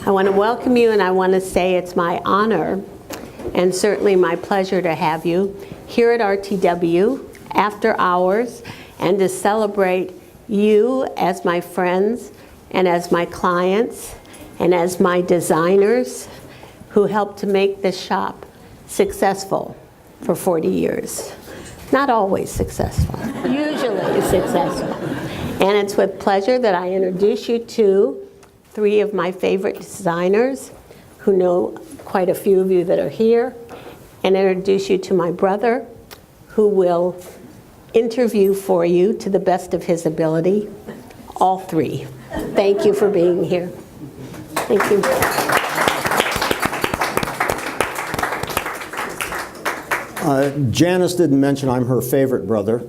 I want to welcome you, and I want to say it's my honor and certainly my pleasure to have you here at RTW after hours and to celebrate you as my friends and as my clients and as my designers who helped to make this shop successful for 40 years. Not always successful, usually successful. And it's with pleasure that I introduce you to three of my favorite designers who know quite a few of you that are here, and introduce you to my brother who will interview for you to the best of his ability, all three. Thank you for being here. Thank you. Janyce didn't mention I'm her favorite brother.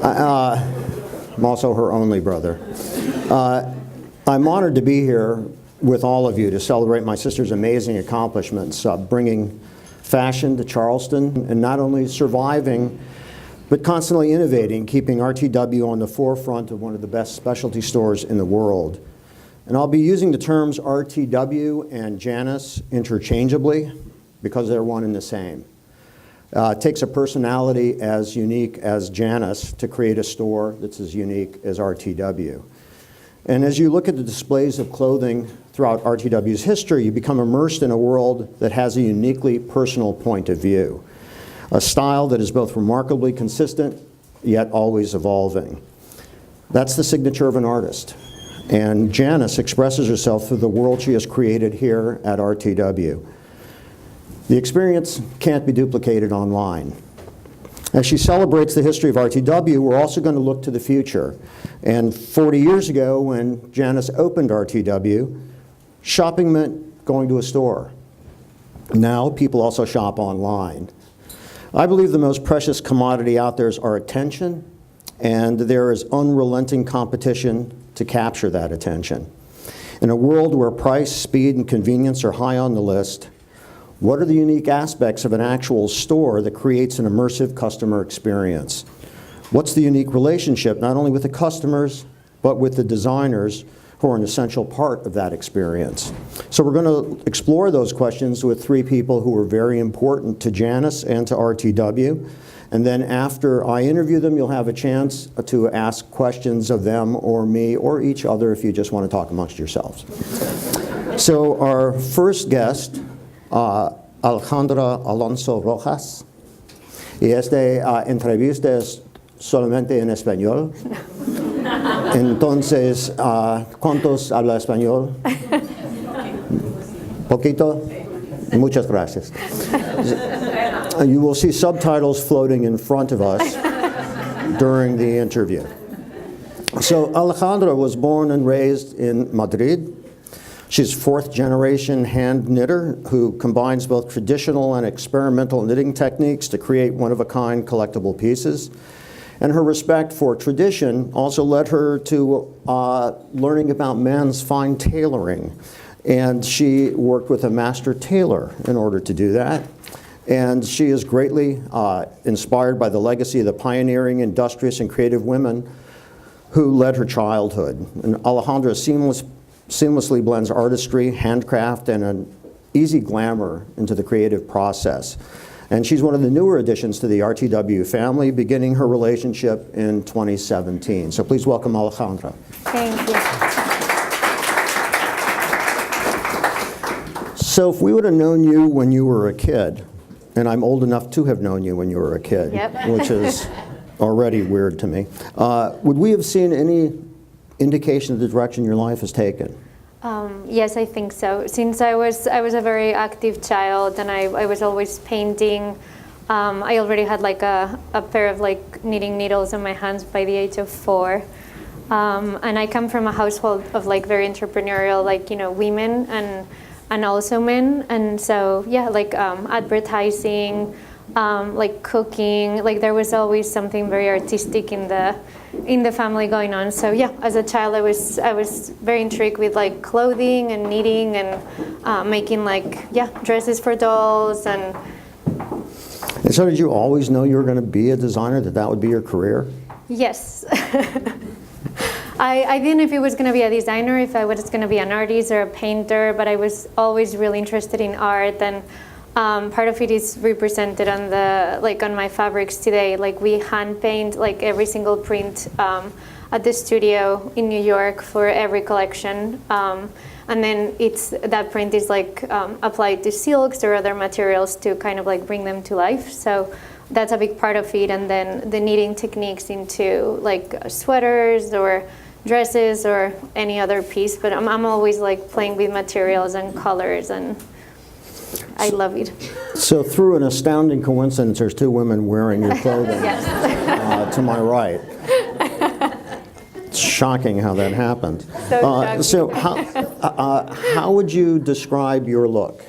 I'm also her only brother. I'm honored to be here with all of you to celebrate my sister's amazing accomplishments, bringing fashion to Charleston and not only surviving, but constantly innovating, keeping RTW on the forefront of one of the best specialty stores in the world. And I'll be using the terms RTW and Janyce interchangeably because they're one and the same. It takes a personality as unique as Janyce to create a store that's as unique as RTW. And as you look at the displays of clothing throughout RTW's history, you become immersed in a world that has a uniquely personal point of view, a style that is both remarkably consistent, yet always evolving. That's the signature of an artist. And Janyce expresses herself through the world she has created here at RTW. The experience can't be duplicated online. As she celebrates the history of RTW, we're also going to look to the future. And 40 years ago, when Janyce opened RTW, shopping meant going to a store. Now, people also shop online. I believe the most precious commodity out there is our attention, and there is unrelenting competition to capture that attention. In a world where price, speed, and convenience are high on the list, what are the unique aspects of an actual store that creates an immersive customer experience? What's the unique relationship, not only with the customers, but with the designers who are an essential part of that experience? So we're going to explore those questions with three people who are very important to Janyce and to RTW. And then after I interview them, you'll have a chance to ask questions of them or me or each other if you just want to talk amongst yourselves. So our first guest, Alejandra Alonso Rojas, y esta entrevista es solamente en español. Entonces, ¿cuántos habla español? ¿Poquito? Muchas gracias. You will see subtitles floating in front of us during the interview. So Alejandra was born and raised in Madrid. She's fourth-generation hand knitter who combines both traditional and experimental knitting techniques to create one-of-a-kind collectible pieces. And her respect for tradition also led her to learning about men's fine tailoring. And she worked with a master tailor in order to do that. And she is greatly inspired by the legacy of the pioneering, industrious, and creative women who led her childhood. And Alejandra seamlessly blends artistry, handcraft, and an easy glamour into the creative process. And she's one of the newer additions to the RTW family, beginning her relationship in 2017. So please welcome Alejandra. Thank you. So if we would have known you when you were a kid, and I'm old enough to have known you when you were a kid, Yep. which is already weird to me, would we have seen any indication of the direction your life has taken? Yes, I think so. Since I was a very active child, and I was always painting. I already had like a pair of like knitting needles in my hands by the age of 4. And I come from a household of like very entrepreneurial, like, you know, women and also men. And so, yeah, like advertising, like cooking, like there was always something very artistic in the family going on. So yeah, as a child, I was very intrigued with like clothing and knitting and making like, yeah, dresses for dolls. And so did you always know you were going to be a designer, that would be your career? Yes. I didn't know if it was going to be a designer, if I was going to be an artist or a painter, but I was always really interested in art, and part of it is represented on on my fabrics today. Like we hand paint like every single print at the studio in New York for every collection. And then that print is like applied to silks or other materials to kind of like bring them to life. So that's a big part of it. And then the knitting techniques into like sweaters or dresses or any other piece. But I'm always like playing with materials and colors, and I love it. So through an astounding coincidence, there's two women wearing your clothing to my right. It's shocking how that happened. So how would you describe your look?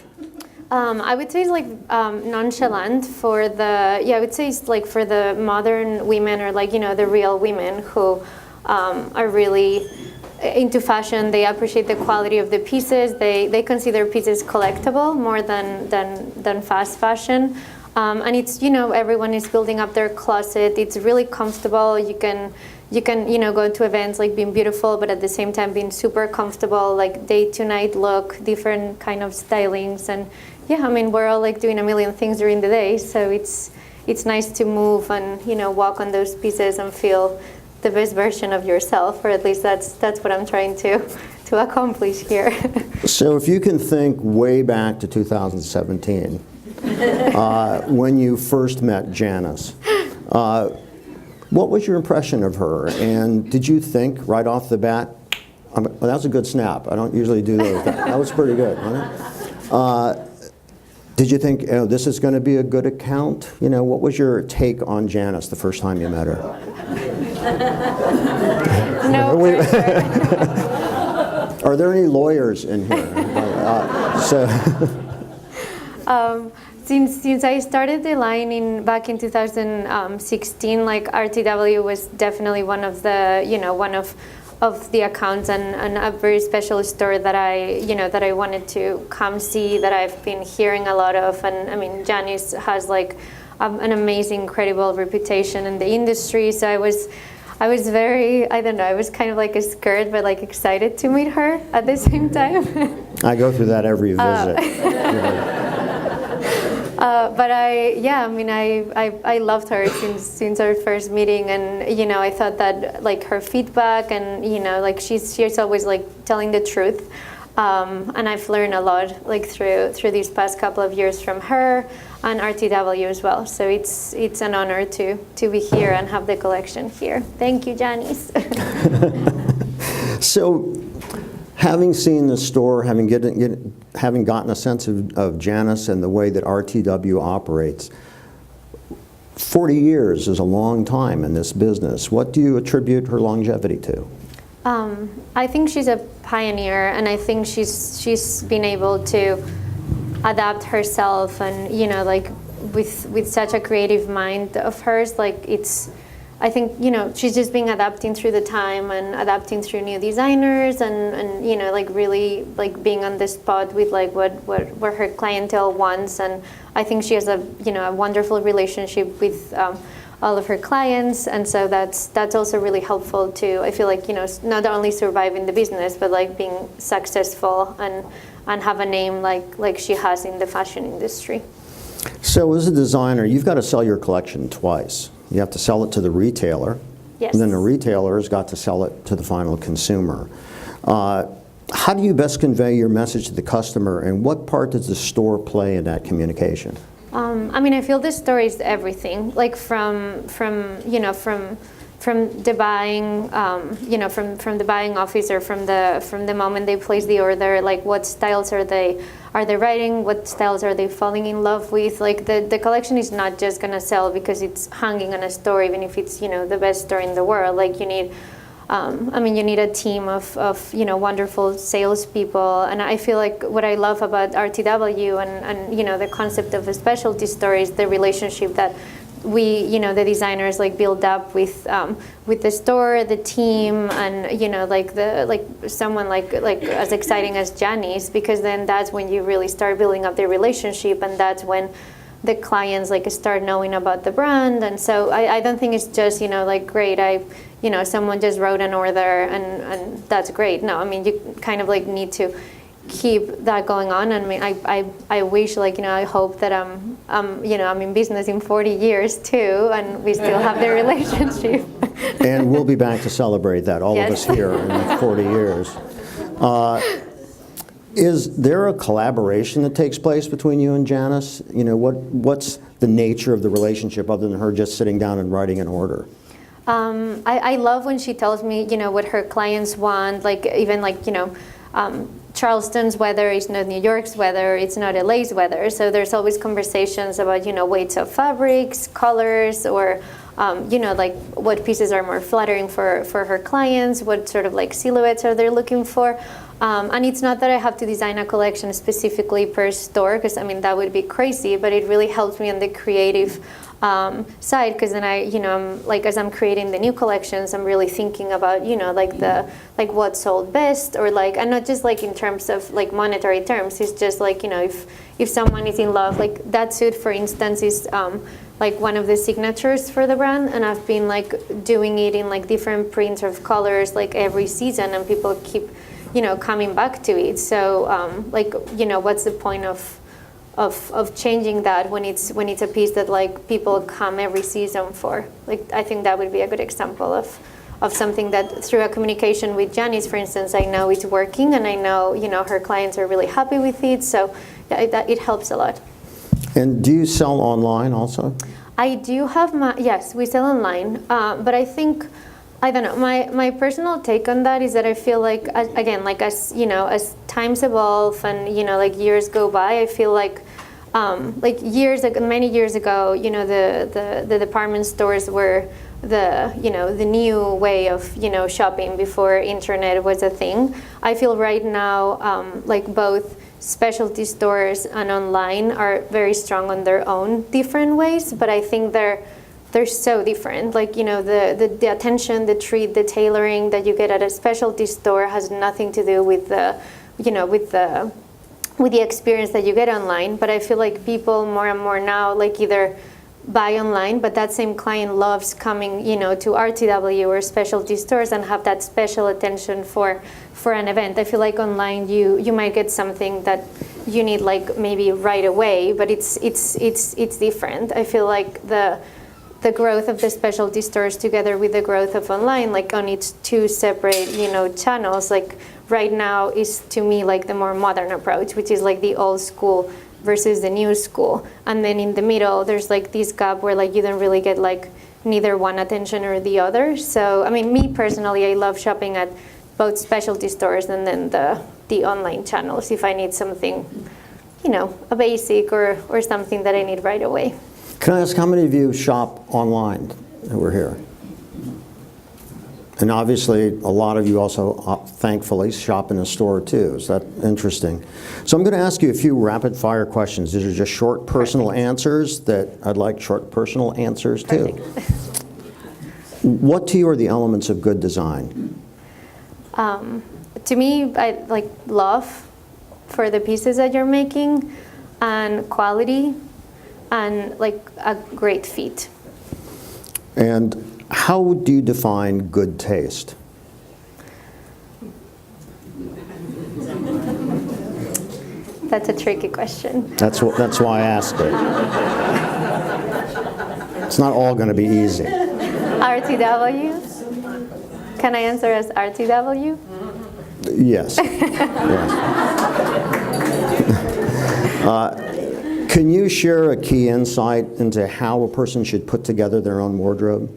I would say it's like nonchalant for I would say it's like for the modern women, or like, the real women who are really into fashion. They appreciate the quality of the pieces. They consider pieces collectible more than fast fashion. And it's, everyone is building up their closet. It's really comfortable. You can go to events like being beautiful, but at the same time being super comfortable, like day to night look, different kind of stylings. And we're all like doing a million things during the day. So it's nice to move and, walk on those pieces and feel the best version of yourself, or at least that's what I'm trying to accomplish here. So if you can think way back to 2017, when you first met Janyce, what was your impression of her? And did you think right off the bat, well, that was a good snap. I don't usually do those. That was pretty good, wasn't it? Did you think, this is going to be a good account? What was your take on Janyce the first time you met her? No. Are there any lawyers in here? Since I started the line back in 2016, like RTW was definitely one of the accounts and a very special store that I wanted to come see, that I've been hearing a lot of. And Janyce has like an amazing, credible reputation in the industry. So I was very, I was kind of like scared but like excited to meet her at the same time. I go through that every visit. But I loved her since our first meeting, and I thought that like her feedback and like she's always like telling the truth, and I've learned a lot like through these past couple of years from her and RTW as well. So it's an honor to be here and have the collection here. Thank you, Janyce. So, having seen the store, having gotten a sense of Janyce and the way that RTW operates, 40 years is a long time in this business. What do you attribute her longevity to? I think she's a pioneer, and I think she's been able to adapt herself, and like with such a creative mind of hers, like I think she's just been adapting through the time and adapting through new designers, and like really like being on the spot with like what her clientele wants. And I think she has a wonderful relationship with all of her clients, and so that's also really helpful to, I feel like, not only surviving the business, but like being successful and have a name like she has in the fashion industry. So as a designer, you've got to sell your collection twice. You have to sell it to the retailer, yes, and then the retailer has got to sell it to the final consumer. How do you best convey your message to the customer, and what part does the store play in that communication? I feel the store is everything, like from the buying, from the buying office, or from the moment they place the order, like what styles are they writing, what styles are they falling in love with. Like the collection is not just gonna sell because it's hanging on a store, even if it's the best store in the world. Like you need you need a team of wonderful salespeople, and I feel like what I love about RTW and the concept of a specialty store is the relationship that we, the designers like build up with the store, the team, and like someone like as exciting as Janyce, because then that's when you really start building up the relationship, and that's when the clients like start knowing about the brand. And so I don't think it's just like great, someone just wrote an order and that's great. No, I mean, you kind of like need to keep that going on. I mean, I wish, like, I hope that I'm in business in 40 years too, and we still have the relationship. And we'll be back to celebrate that, all of us here in like 40 years. Is there a collaboration that takes place between you and Janyce? What's the nature of the relationship other than her just sitting down and writing an order? I love when she tells me, what her clients want, like even like, Charleston's weather is not New York's weather, it's not LA's weather. So there's always conversations about, weights of fabrics, colors, or, like what pieces are more flattering for her clients, what sort of like silhouettes are they looking for. And it's not that I have to design a collection specifically per store, because I mean, that would be crazy, but it really helps me on the creative side, because then I'm like, as I'm creating the new collections, I'm really thinking about, like what sold best, or like, and not just like in terms of like monetary terms, it's just like, if someone is in love, like that suit, for instance, is like one of the signatures for the brand, and I've been like doing it in like different prints of colors like every season, and people keep, coming back to it. So like, what's the point of changing that when it's a piece that like people come every season for? Like, I think that would be a good example of something that through a communication with Janyce, for instance, I know it's working, and I know, her clients are really happy with it. So it helps a lot. And do you sell online also? I do have yes, we sell online, but I think, I don't know, my personal take on that is that I feel like, again, like as times evolve and, like years go by, I feel like many years ago, the department stores were the new way of, shopping before internet was a thing. I feel right now, like both specialty stores and online are very strong on their own different ways, but I think they're so different. Like, the attention, the treat, the tailoring that you get at a specialty store has nothing to do with the, with the experience that you get online. But I feel like people more and more now, like, either buy online, but that same client loves coming, to RTW or specialty stores and have that special attention for an event. I feel like online you might get something that you need like maybe right away, but it's different. I feel like the growth of the specialty stores together with the growth of online, like on its two separate, channels, like right now is to me like the more modern approach, which is like the old school versus the new school. And then in the middle, there's like this gap where like you don't really get like neither one attention or the other. So, I mean, me personally, I love shopping at both specialty stores and then the online channels if I need something, a basic or something that I need right away. Can I ask how many of you shop online who are here? And obviously, a lot of you also, thankfully, shop in a store too. Is that interesting? So I'm going to ask you a few rapid-fire questions. These are just short, personal answers that I'd like short, personal answers too. What to you are the elements of good design? To me, I like love for the pieces that you're making, and quality, and like a great fit. And how do you define good taste? That's a tricky question. That's why I asked it. It's not all going to be easy. RTW? Can I answer as RTW? Yes. Can you share a key insight into how a person should put together their own wardrobe?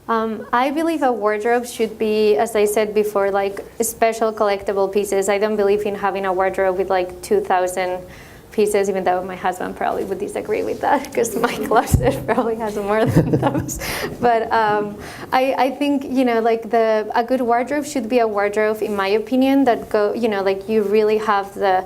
I believe a wardrobe should be, as I said before, like special collectible pieces. I don't believe in having a wardrobe with like 2,000 pieces, even though my husband probably would disagree with that because my closet probably has more than those. But I think, like a good wardrobe should be a wardrobe, in my opinion, that like you really have the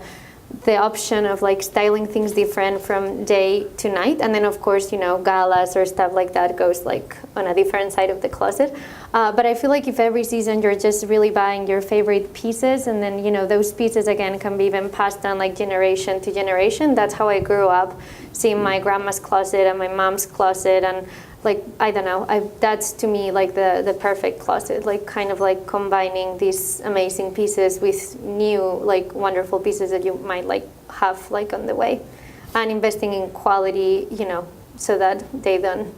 option of like styling things different from day to night, and then of course galas or stuff like that goes like on a different side of the closet, but I feel like if every season you're just really buying your favorite pieces, and then those pieces again can be even passed down like generation to generation. That's how I grew up, seeing my grandma's closet and my mom's closet, and like, I don't know, that's to me like the perfect closet, like kind of like combining these amazing pieces with new like wonderful pieces that you might like have like on the way, and investing in quality, you know, so that they don't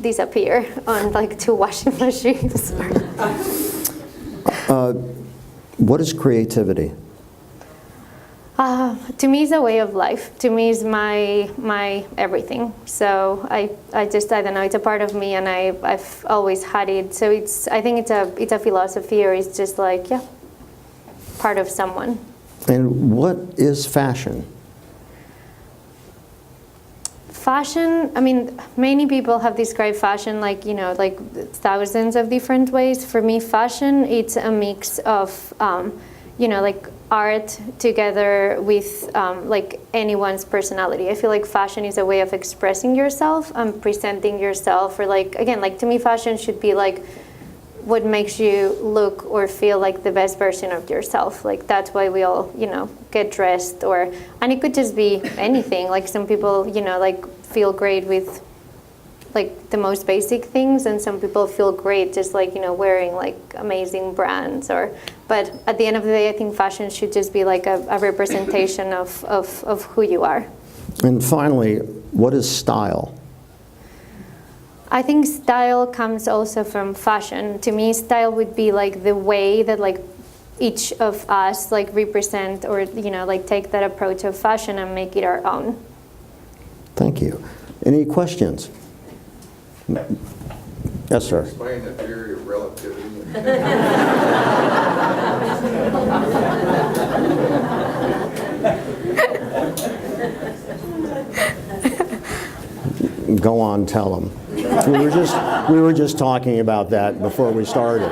disappear on like 2 washing machines. What is creativity? To me, it's a way of life. To me, it's my everything. So I don't know. It's a part of me, and I've always had it. So I think it's a philosophy, or it's just like, yeah, part of someone. And what is fashion? Fashion, I mean, many people have described fashion like, you know, like thousands of different ways. For me, fashion, it's a mix of, you know, like art together with like anyone's personality. I feel like fashion is a way of expressing yourself and presenting yourself, or like, again, like to me, fashion should be like what makes you look or feel like the best version of yourself. Like that's why we all, you know, get dressed, and it could just be anything. Like some people, you know, like feel great with like the most basic things, and some people feel great just like, you know, wearing like amazing brands, but at the end of the day, I think fashion should just be like a representation of who you are. And finally, what is style? I think style comes also from fashion. To me, style would be like the way that like each of us like represent, or, you know, like take that approach of fashion and make it our own. Thank you. Any questions? Yes, sir. Explain the theory of relativity. Go on, tell them. We were just talking about that before we started.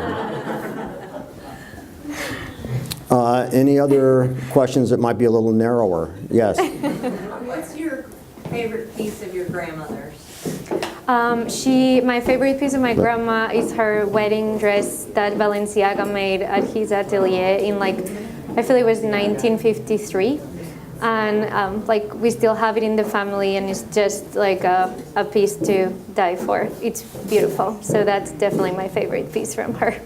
Any other questions that might be a little narrower? Yes. What's your favorite piece of your grandmother's? My favorite piece of my grandma is her wedding dress that Balenciaga made at his atelier in like, I feel it was 1953. And like we still have it in the family, and it's just like a piece to die for. It's beautiful. So that's definitely my favorite piece from her.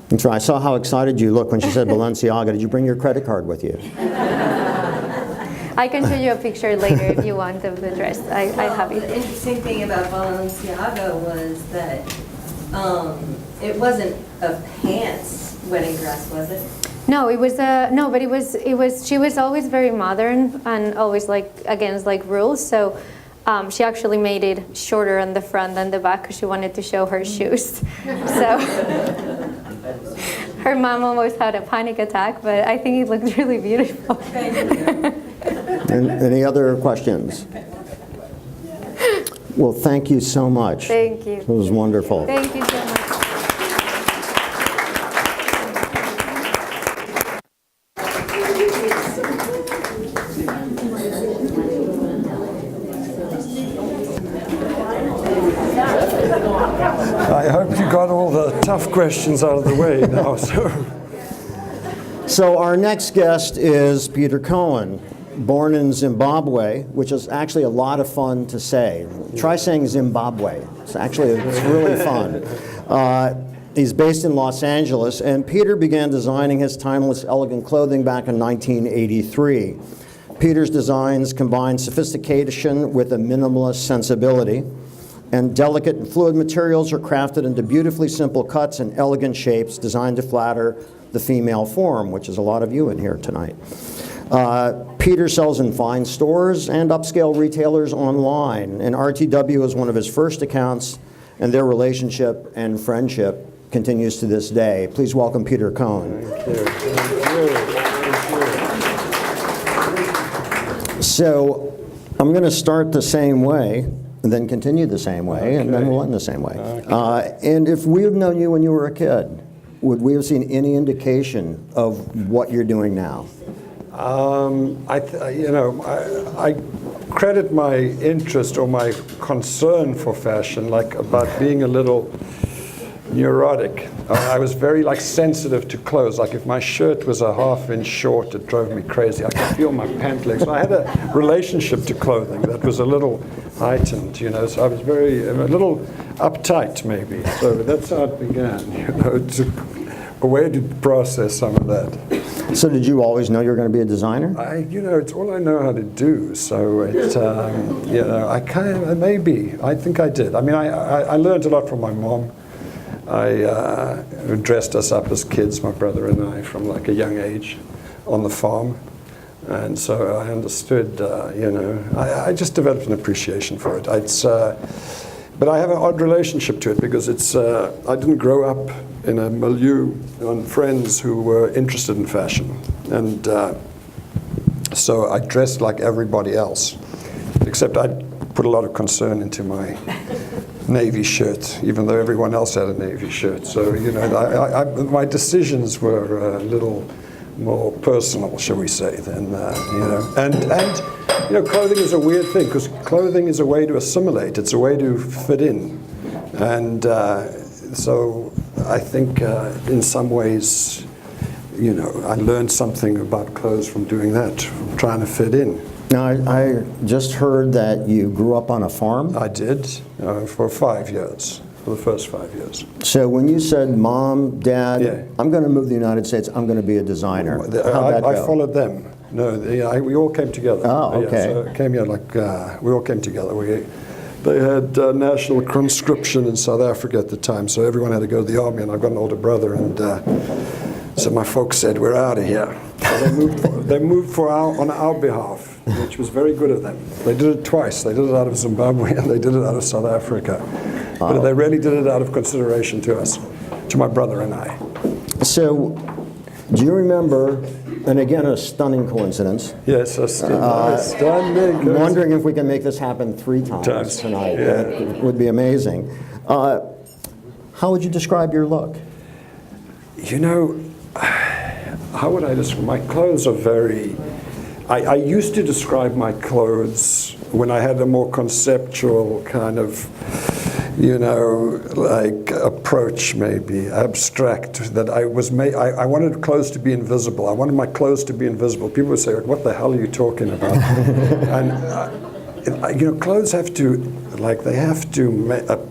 That's right. I saw how excited you looked when she said Balenciaga. Did you bring your credit card with you? I can show you a picture later if you want of the dress. I have it. The interesting thing about Balenciaga was that it wasn't a pants wedding dress, was it? No, it was no, but it was. She was always very modern and always like against like rules. So she actually made it shorter on the front than the back because she wanted to show her shoes. So her mom almost had a panic attack, but I think it looked really beautiful. Thank you. And any other questions? Well, thank you so much. Thank you. It was wonderful. Thank you so much. I hope you got all the tough questions out of the way now. So our next guest is Peter Cohen, born in Zimbabwe, which is actually a lot of fun to say. Try saying Zimbabwe. It's really fun. He's based in Los Angeles, and Peter began designing his timeless, elegant clothing back in 1983. Peter's designs combine sophistication with a minimalist sensibility, and delicate and fluid materials are crafted into beautifully simple cuts and elegant shapes designed to flatter the female form, which is a lot of you in here tonight. Peter sells in fine stores and upscale retailers online, and RTW is one of his first accounts, and their relationship and friendship continues to this day. Please welcome Peter Cohen. So I'm going to start the same way, and then continue the same way, and then we'll end the same way. And if we had known you when you were a kid, would we have seen any indication of what you're doing now? I credit my interest or my concern for fashion, like about being a little neurotic. I was very sensitive to clothes. Like if my shirt was a half-inch short, it drove me crazy. I could feel my pant legs. So I had a relationship to clothing that was a little heightened, So I was a little uptight, maybe. So that's how it began. It took a way to process some of that. So did you always know you were going to be a designer? It's all I know how to do. So I think I did. I mean, I learned a lot from my mom. I dressed us up as kids, my brother and I, from like a young age on the farm. And so I understood, I just developed an appreciation for it. But I have an odd relationship to it because I didn't grow up in a milieu on friends who were interested in fashion. And so I dressed like everybody else, except I put a lot of concern into my Navy shirt, even though everyone else had a Navy shirt. So, my decisions were a little more personal, shall we say, than, And clothing is a weird thing, because clothing is a way to assimilate. It's a way to fit in. And so I think in some ways, I learned something about clothes from doing that, from trying to fit in. Now, I just heard that you grew up on a farm. I did for 5 years, for the first 5 years. So when you said, Mom, Dad, Yeah. I'm going to move to the United States, I'm going to be a designer. How'd that I go? followed them. No, we all came together. Oh, okay. So it came here we all came together. They had national conscription in South Africa at the time, so everyone had to go to the army, and I've got an older brother, and so my folks said, we're out of here. So they moved on our behalf, which was very good of them. They did it twice. They did it out of Zimbabwe, and they did it out of South Africa. But they really did it out of consideration to us, to my brother and I. So, do you remember, and again, a stunning coincidence. Yes, stunning. I'm wondering if we can make this happen 3 times tonight. Yeah. It would be amazing. How would you describe your look? How would I describe my clothes? Are very. I used to describe my clothes when I had a more conceptual kind of, approach, maybe abstract. That I wanted clothes to be invisible. I wanted my clothes to be invisible. People would say, "What the hell are you talking about?" And clothes have to. They have to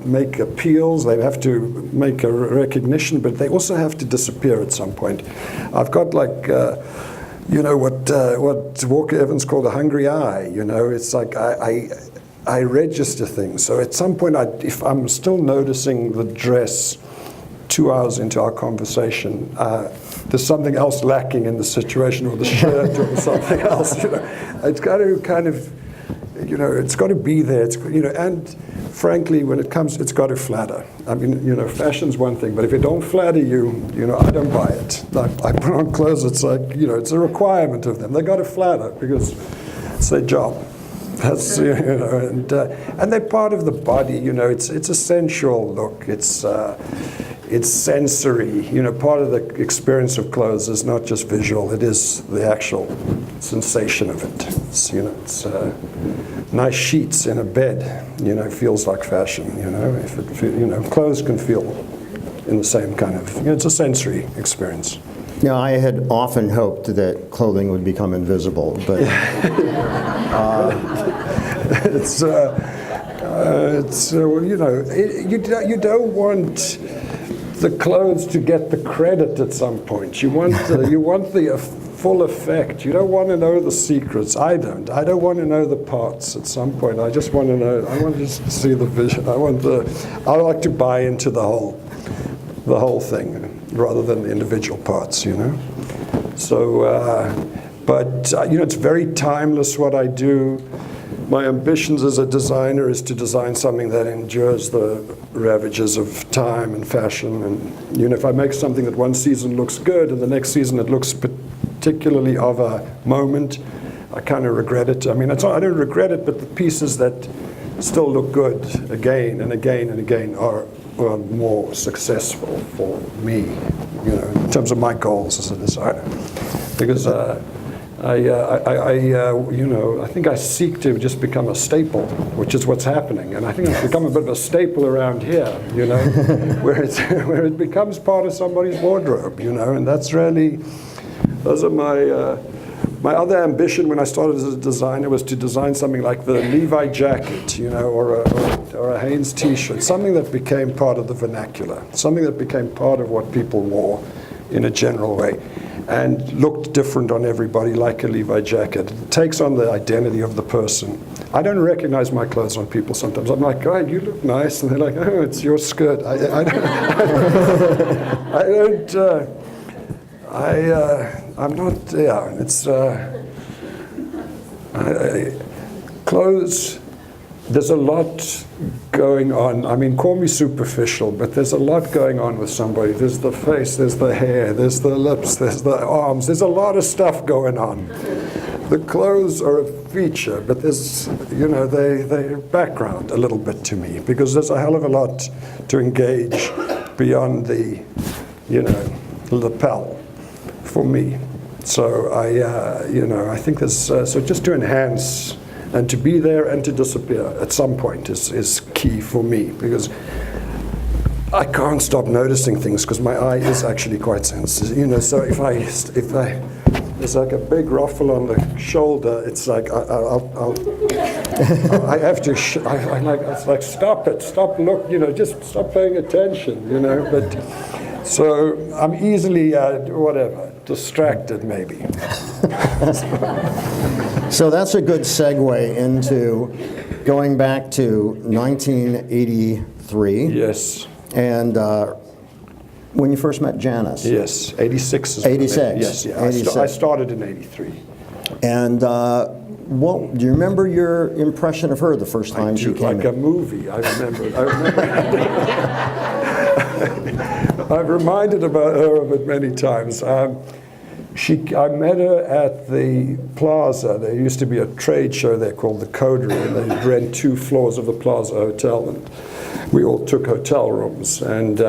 make appeals, they have to make a recognition, but they also have to disappear at some point. I've got what Walker Evans called a hungry eye, It's like I register things. So at some point, if I'm still noticing the dress 2 hours into our conversation, there's something else lacking in the situation, or the shirt, or something else, It's got to kind of... it's got to be there. And frankly, when it comes, it's got to flatter. I mean, fashion's one thing, but if it don't flatter you, I don't buy it. I put on clothes. It's like, it's a requirement of them. They got to flatter because it's their job. That's and they're part of the body. It's a sensual look. It's sensory. Part of the experience of clothes is not just visual. It is the actual sensation of it. It's nice sheets in a bed. Feels like fashion. If it, clothes can feel in the same kind of. It's a sensory experience. I had often hoped that clothing would become invisible, but you don't want the clothes to get the credit at some point. You want the full effect. You don't want to know the secrets. I don't want to know the parts at some point. I just want to know. I want to just see the vision. I like to buy into the whole thing rather than the individual parts. So, it's very timeless what I do. My ambitions as a designer is to design something that endures the ravages of time and fashion. And if I make something that one season looks good and the next season it looks particularly of a moment, I kind of regret it. I mean, I don't regret it, but the pieces that still look good again and again and again are more successful for me, in terms of my goals as a designer. Because I think I seek to just become a staple, which is what's happening. And I think it's become a bit of a staple around here, where it becomes part of somebody's wardrobe, and that's really, those are my other ambition when I started as a designer was to design something like the Levi jacket, or a Hanes t-shirt, something that became part of the vernacular, something that became part of what people wore in a general way, and looked different on everybody, like a Levi jacket. It takes on the identity of the person. I don't recognize my clothes on people sometimes. I'm like, "God, you look nice," and they're like, "Oh, it's your skirt." I'm not, it's, clothes, there's a lot going on. I mean, call me superficial, but there's a lot going on with somebody. There's the face, there's the hair, there's the lips, there's the arms. There's a lot of stuff going on. The clothes are a feature, but there's, they're background a little bit to me, because there's a hell of a lot to engage beyond the, lapel for me. So I think there's, so just to enhance and to be there and to disappear at some point is key for me, because I can't stop noticing things because my eye is actually quite sensitive. So if I there's like a big ruffle on the shoulder, it's like I have to. It's like stop it, stop look. Just stop paying attention. But so I'm easily distracted maybe. So that's a good segue into going back to 1983. Yes. And when you first met Janyce. Yes, 86 is 86. Yes, yeah. 86. I started in 83. And do you remember your impression of her the first time she came like in? a movie, I remember. I've reminded about her of it many times. I met her at the Plaza. There used to be a trade show there called the Coterie, and they rent 2 floors of the Plaza Hotel, and we all took hotel rooms, and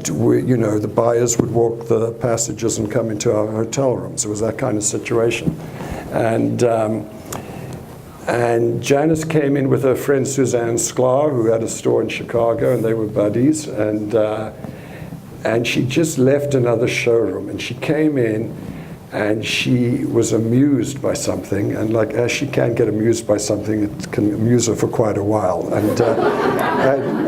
we, the buyers would walk the passages and come into our hotel rooms. It was that kind of situation, and Janyce came in with her friend Suzanne Sklar, who had a store in Chicago, and they were buddies, and she just left another showroom, and she came in, and she was amused by something, and like as she can get amused by something, it can amuse her for quite a while. And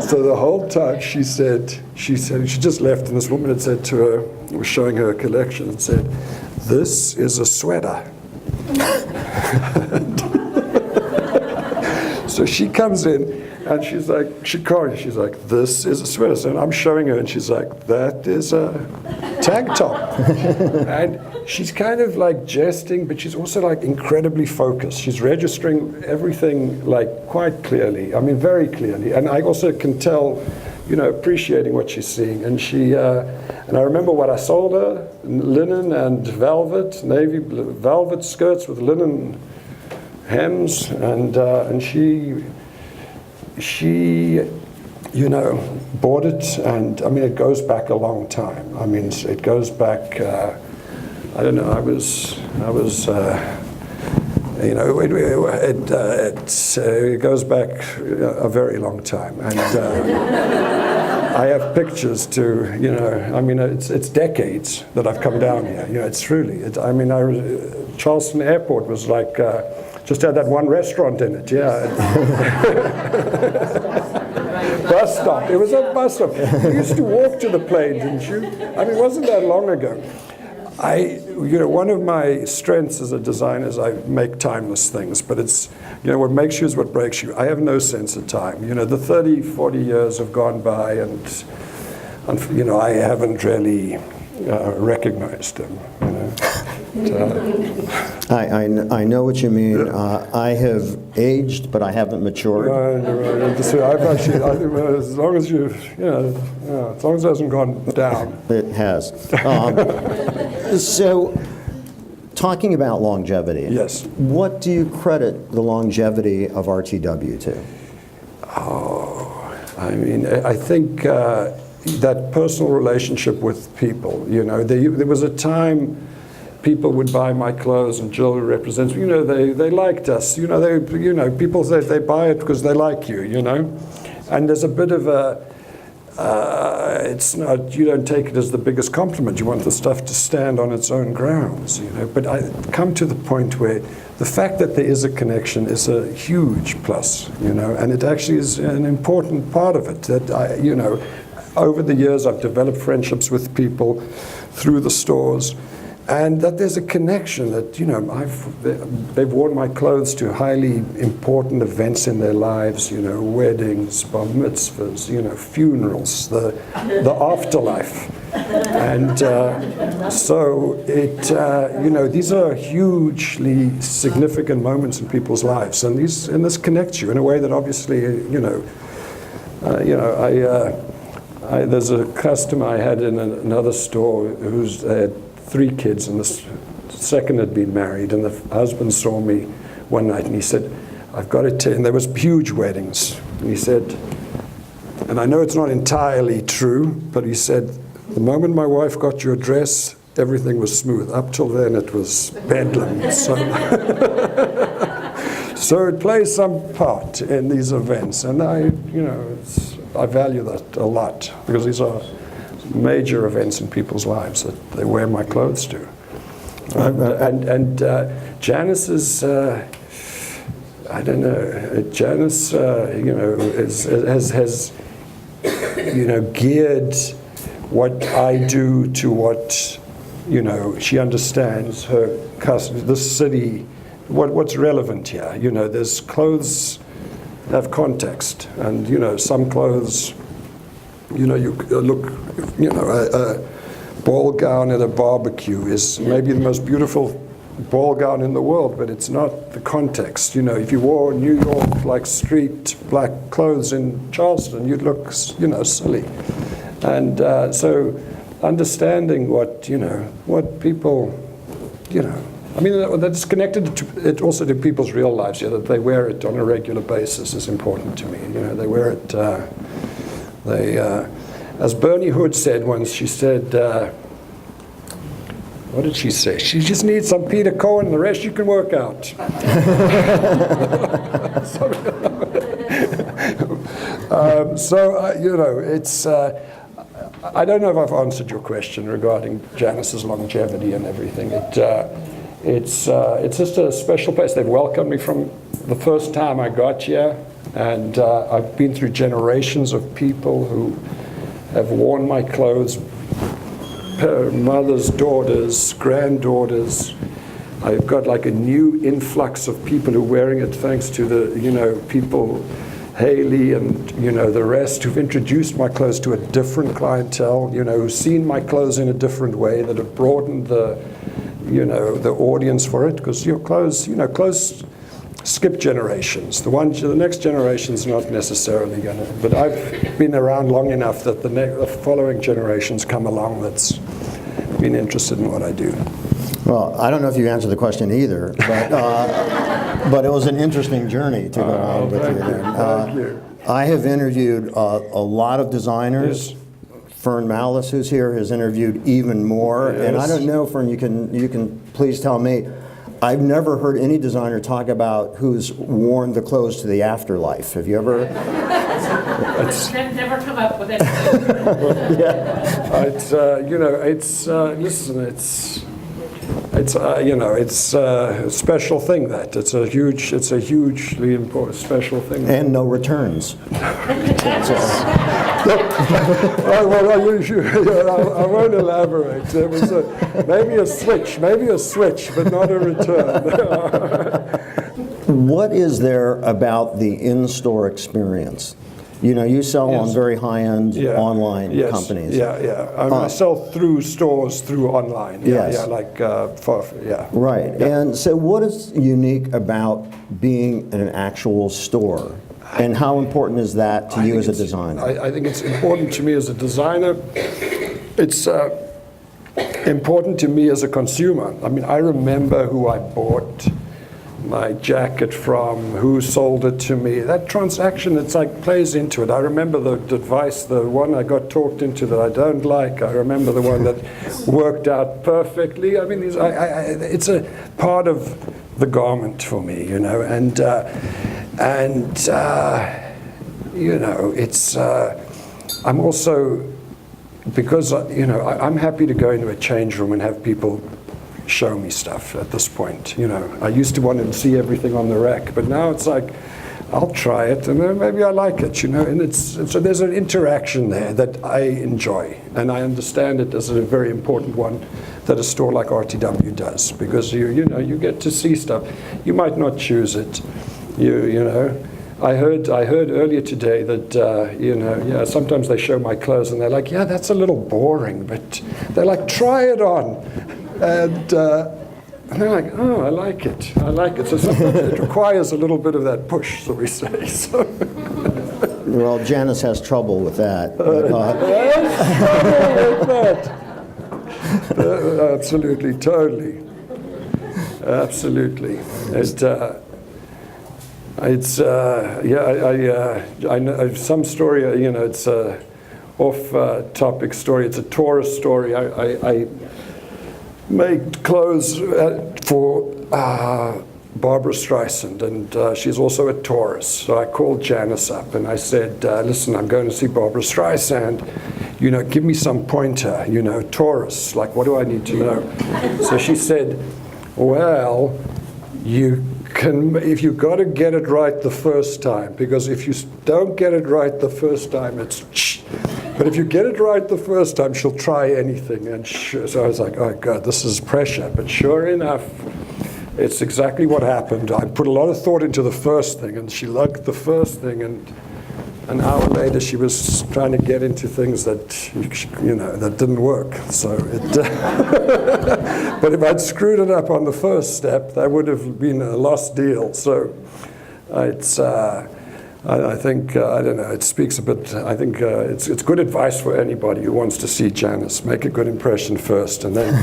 so the whole time she just left, and this woman had said to her, was showing her a collection, and said, "This is a sweater." So she comes in, and she's like, she's like, "This is a sweater." And I'm showing her, and she's like, "That is a tank top." And she's kind of like jesting, but she's also like incredibly focused. She's registering everything like quite clearly. I mean, very clearly. And I also can tell, appreciating what she's seeing. And and I remember what I sold her: linen and velvet, navy velvet skirts with linen hems, and she bought it, and I mean it goes back a long time. I mean it goes back. I don't know. It goes back a very long time, and I have pictures to. I mean it's decades that I've come down here. It's truly. Charleston Airport was like. Just had that one restaurant in it, yeah. Bus stop. It was a bus stop. You used to walk to the plane, didn't you? I mean, it wasn't that long ago. One of my strengths as a designer is I make timeless things, but it's, what makes you is what breaks you. I have no sense of time. The 30, 40 years have gone by, and I haven't really recognized them, I know what you mean. I have aged, but I haven't matured. Right. I've actually, as long as as long as it hasn't gone down. It has. So, talking about longevity. Yes. What do you credit the longevity of RTW to? I think that personal relationship with people. There was a time people would buy my clothes and jewelry represents, they liked us. People say they buy it because they like you, And there's a bit of it's not, you don't take it as the biggest compliment. You want the stuff to stand on its own grounds, But I come to the point where the fact that there is a connection is a huge plus, and it actually is an important part of it. That over the years I've developed friendships with people through the stores, and that there's a connection that, they've worn my clothes to highly important events in their lives, weddings, bar mitzvahs, funerals, the afterlife. And so these are hugely significant moments in people's lives, and this connects you in a way that obviously, there's a customer I had in another store who's had 3 kids, and the second had been married, and the husband saw me one night and he said, I've got to tell you, and there was huge weddings, and he said, and I know it's not entirely true, but he said, the moment my wife got your dress, everything was smooth. Up till then it was bedlam. So it plays some part in these events, and I value that a lot, because these are major events in people's lives that they wear my clothes to. And Janyce is, I don't know, Janyce, has geared what I do to what, she understands her customers, the city, what's relevant here. There's clothes have context, and some clothes, you look, a ball gown at a barbecue is maybe the most beautiful ball gown in the world, but it's not the context. If you wore New York like street black clothes in Charleston, you'd look, silly. And so understanding what people, that's connected to it also to people's real lives, that they wear it on a regular basis is important to me. They wear it, as Bernie Hood said once, she said, what did she say? She just needs some Peter Cohen, the rest you can work out. It's, I don't know if I've answered your question regarding Janyce's longevity and everything. It's just a special place. They've welcomed me from the first time I got here, and I've been through generations of people who have worn my clothes, mothers, daughters, granddaughters. I've got like a new influx of people who are wearing it thanks to the, people, Haley and, the rest who've introduced my clothes to a different clientele, who've seen my clothes in a different way, that have broadened the audience for it, because your clothes, clothes skip generations. The next generation's not necessarily going to, but I've been around long enough that the following generations come along that's been interested in what I do. Well, I don't know if you answered the question either, but it was an interesting journey to go on with you there. Thank you. I have interviewed a lot of designers. Yes. Fern Malice, who's here, has interviewed even more. Yes. And I don't know, Fern, you can please tell me. I've never heard any designer talk about who's worn the clothes to the afterlife. Have you ever? I've never come up with it. It's a special thing. It's a hugely important special thing. And no returns. I won't elaborate. There was maybe a switch, but not a return. What is there about the in-store experience? You sell on very high-end online companies. I sell through stores, through online. Right. And so what is unique about being in an actual store? And how important is that to you as a designer? I think it's important to me as a designer. It's important to me as a consumer. I mean, I remember who I bought my jacket from, who sold it to me. That transaction, it's like plays into it. I remember the advice, the one I got talked into that I don't like. I remember the one that worked out perfectly. I mean, it's a part of the garment for me, you know, and you know, it's. I'm also, because you know, I'm happy to go into a change room and have people show me stuff at this point. You know, I used to want to see everything on the rack, but now it's like, I'll try it and then maybe I like it, you know, and so there's an interaction there that I enjoy, and I understand it as a very important one that a store like RTW does, because you know, you get to see stuff. You might not choose it, you know. I heard earlier today that, you know, yeah, sometimes they show my clothes and they're like, yeah, that's a little boring, but they're like, try it on. And they're like, oh, I like it. So sometimes it requires a little bit of that push, so we say. So. Well, Janyce has trouble with that. Absolutely, totally. Absolutely. I know some story, you know, it's a off-topic story. It's a tourist story. I make clothes for Barbara Streisand, and she's also a tourist. So I called Janyce up and I said, listen, I'm going to see Barbara Streisand. You know, give me some pointer, you know, tourists, like what do I need to know? So she said, well, if you've got to get it right the first time, because if you don't get it right the first time, it's shh. But if you get it right the first time, she'll try anything. And so I was like, oh God, this is pressure. But sure enough, it's exactly what happened. I put a lot of thought into the first thing, and she liked the first thing, and an hour later she was trying to get into things that, you know, that didn't work. So it, but if I'd screwed it up on the first step, that would have been a lost deal. So it's, I think, I don't know, it speaks a bit, I think it's good advice for anybody who wants to see Janyce. Make a good impression first, and then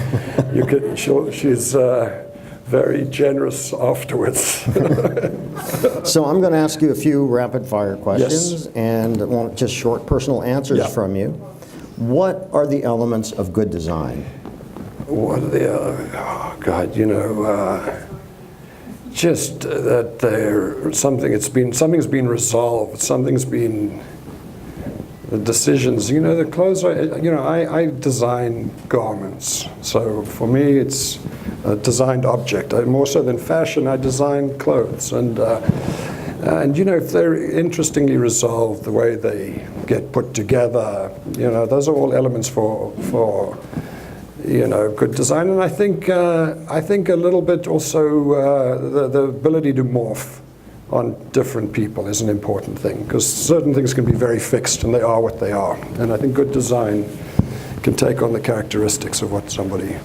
you can, she's very generous afterwards. So I'm going to ask you a few rapid-fire questions, Yes. and I want just short personal answers from you. What are the elements of good design? What are the, oh God, you know, just that something's been resolved, something's been, the decisions, you know, the clothes are, you know, I design garments. So for me, it's a designed object. More so than fashion, I design clothes. And you know, if they're interestingly resolved, the way they get put together, you know, those are all elements for you know, good design. And I think a little bit also the ability to morph on different people is an important thing, because certain things can be very fixed and they are what they are. And I think good design can take on the characteristics of what somebody,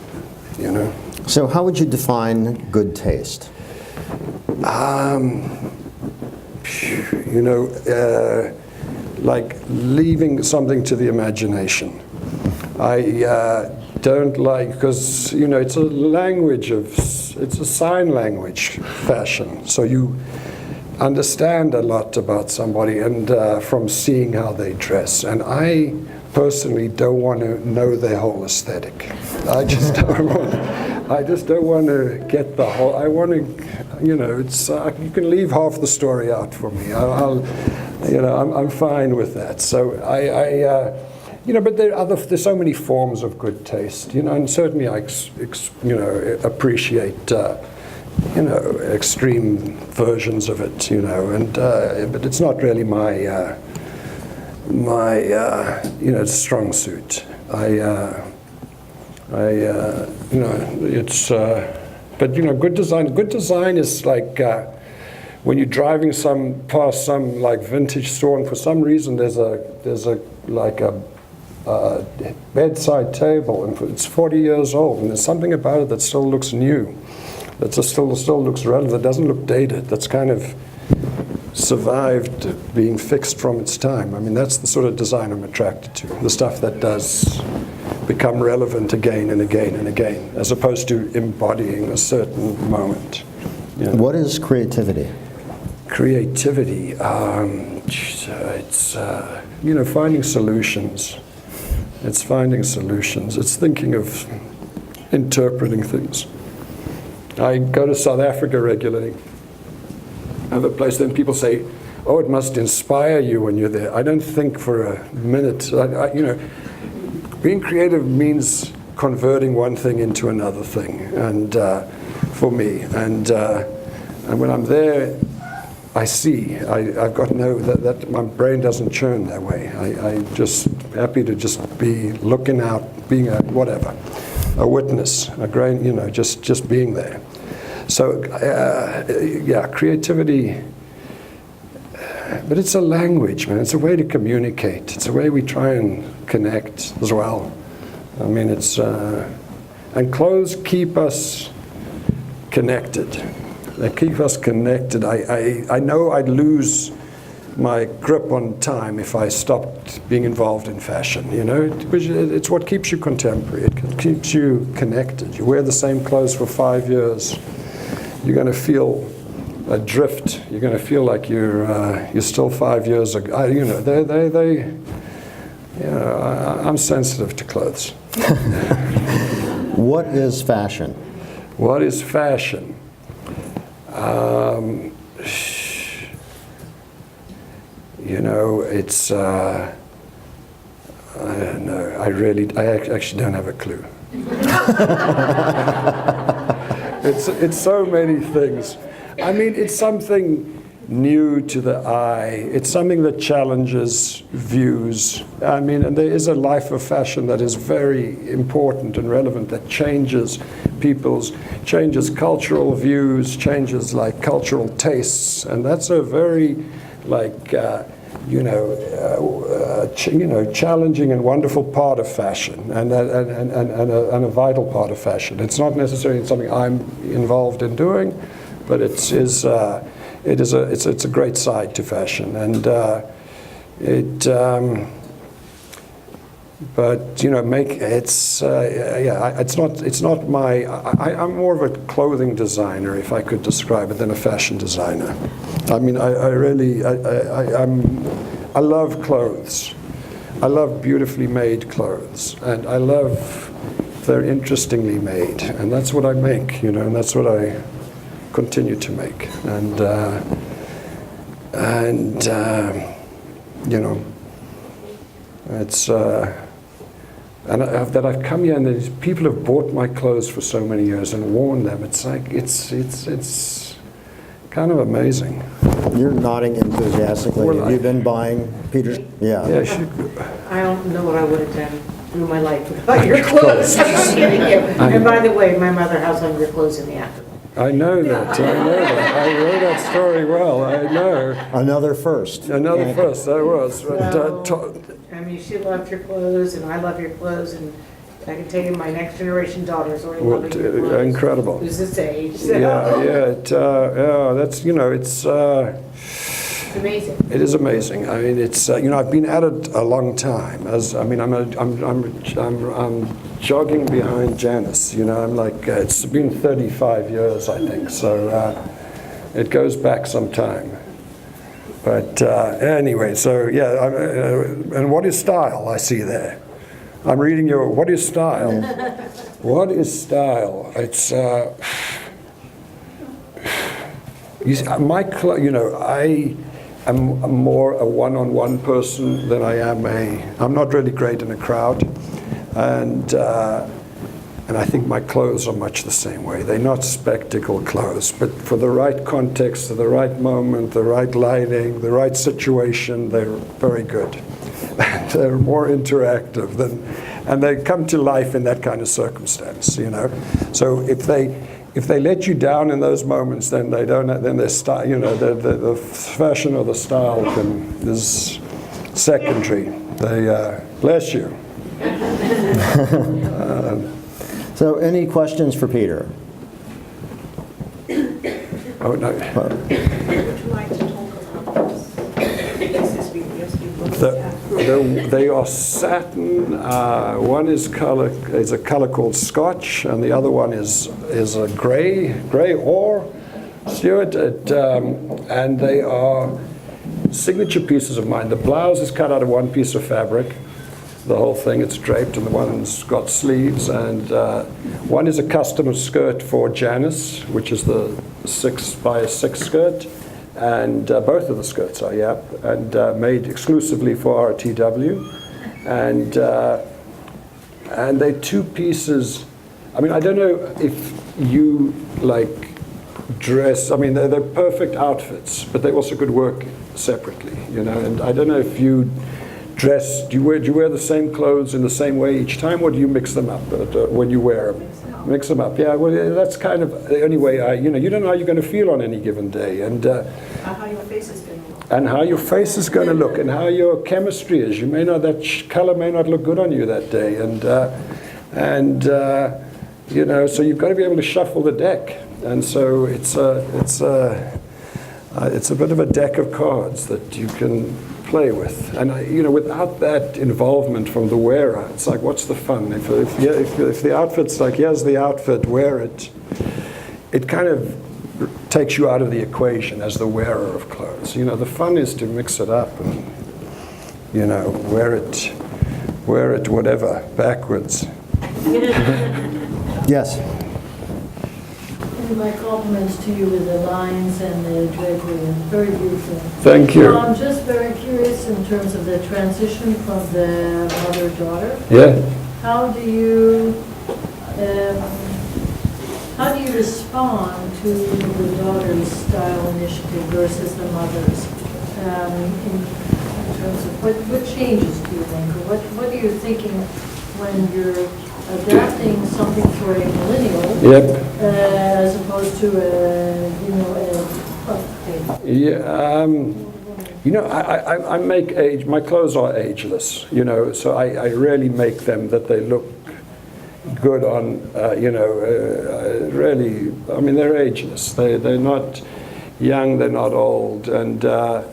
you know. So how would you define good taste? You know, like leaving something to the imagination. I don't like, because, you know, it's a language it's a sign language fashion. So you understand a lot about somebody and from seeing how they dress. And I personally don't want to know their whole aesthetic. I just don't want to get the whole, I want to, you know, it's, you can leave half the story out for me. You know, I'm fine with that. So you know, but there's so many forms of good taste, you know, and certainly I, you know, appreciate, you know, extreme versions of it, you know, and but it's not really my you know, strong suit. You know, it's, but you know, good design is like when you're driving past some like vintage store, and for some reason there's a like a bedside table, and it's 40 years old, and there's something about it that still looks new, that still looks relevant, that doesn't look dated, that's kind of survived being fixed from its time. I mean, that's the sort of design I'm attracted to, the stuff that does become relevant again and again and again, as opposed to embodying a certain moment. Yeah. What is creativity? Creativity, it's finding solutions. It's finding solutions. It's thinking of interpreting things. I go to South Africa regularly. I have a place, then people say, oh, it must inspire you when you're there. I don't think for a minute. Being creative means converting one thing into another thing, and for me. And when I'm there, I see. I've got that my brain doesn't churn that way. I just happy to just be looking out, being a witness, a grain, just being there. So creativity. But it's a language, man. It's a way to communicate. It's a way we try and connect as well. I mean, and clothes keep us connected. They keep us connected. I know I'd lose my grip on time if I stopped being involved in fashion. It's what keeps you contemporary. It keeps you connected. You wear the same clothes for 5 years. You're going to feel adrift. You're going to feel like you're still 5 years ago. I'm sensitive to clothes. What is fashion? What is fashion? It's I don't know. I actually don't have a clue. It's so many things. I mean, it's something new to the eye. It's something that challenges views. I mean, and there is a life of fashion that is very important and relevant, that changes changes cultural views, changes like cultural tastes, and that's a very challenging and wonderful part of fashion, and a vital part of fashion. It's not necessarily something I'm involved in doing, but it's a great side to fashion, and it's not my. I'm more of a clothing designer, if I could describe it, than a fashion designer. I mean, I love clothes. I love beautifully made clothes, and I love if they're interestingly made, and that's what I make, and that's what I continue to make, and it's that I've come here and these people have bought my clothes for so many years and worn them. It's like it's kind of amazing. You're nodding enthusiastically. Well, have you been buying Peter's? Yeah. I don't know what I would have done through my life without your clothes. I'm kidding you. And by the way, my mother has on your clothes in the afternoon. I know that. I know that story well. I know. Another first. That was. I mean, she loved your clothes, and I love your clothes, and I can tell you my next generation daughter is already loving your clothes. Incredible. Who's this age. So. That's, it's amazing. It is amazing. I mean, it's, I've been at it a long time. I'm jogging behind Janyce, I'm like, it's been 35 years, I think, so it goes back some time. But anyway, so and what is style, I see there? I'm reading what is style? What is style? It's, I am more a one-on-one person than I am I'm not really great in a crowd. And I think my clothes are much the same way. They're not spectacle clothes, but for the right context, the right moment, the right lighting, the right situation, they're very good. They're more interactive and they come to life in that kind of circumstance, So if they let you down in those moments, then they don't. Then their style, the fashion or the style is secondary. They bless you. So any questions for Peter? Oh, no. Would you like to talk about this? They are satin. One is a color called Scotch, and the other one is a gray ore. Stuart, and they are signature pieces of mine. The blouse is cut out of one piece of fabric. The whole thing, it's draped, and the one's got sleeves. And one is a custom skirt for Janyce, which is the 6x6 skirt. And both of the skirts are, yeah, and made exclusively for RTW. And they're two pieces. I mean, I don't know if you like dress. I mean, they're perfect outfits, but they also could work separately, you know. And I don't know if you dress. Do you wear the same clothes in the same way each time, or do you mix them up when you wear them? Mix them up. Yeah. Well, that's kind of the only way. You don't know how you're going to feel on any given day, and How your face is going to look. and how your face is going to look, and how your chemistry is. You may not, that color may not look good on you that day, and you know, so you've got to be able to shuffle the deck, and so it's a bit of a deck of cards that you can play with, and you know, without that involvement from the wearer, it's like, what's the fun? If the outfit's like, here's the outfit, wear it, it kind of takes you out of the equation as the wearer of clothes. You know, the fun is to mix it up and, you know, wear it whatever, backwards. Yes. My compliments to you with the lines and the drapery, and very beautiful. Thank you. I'm just very curious in terms of the transition from the mother-daughter. Yeah. How do you respond to the daughter's style initiative versus the mother's? In terms of what changes do you think, or what are you thinking when you're adapting something for a millennial, Yep. as opposed to Yeah. You know, I make age. My clothes are ageless. You know, so I really make them that they look good on. You know, really. I mean, they're ageless. They're not young. They're not old. And I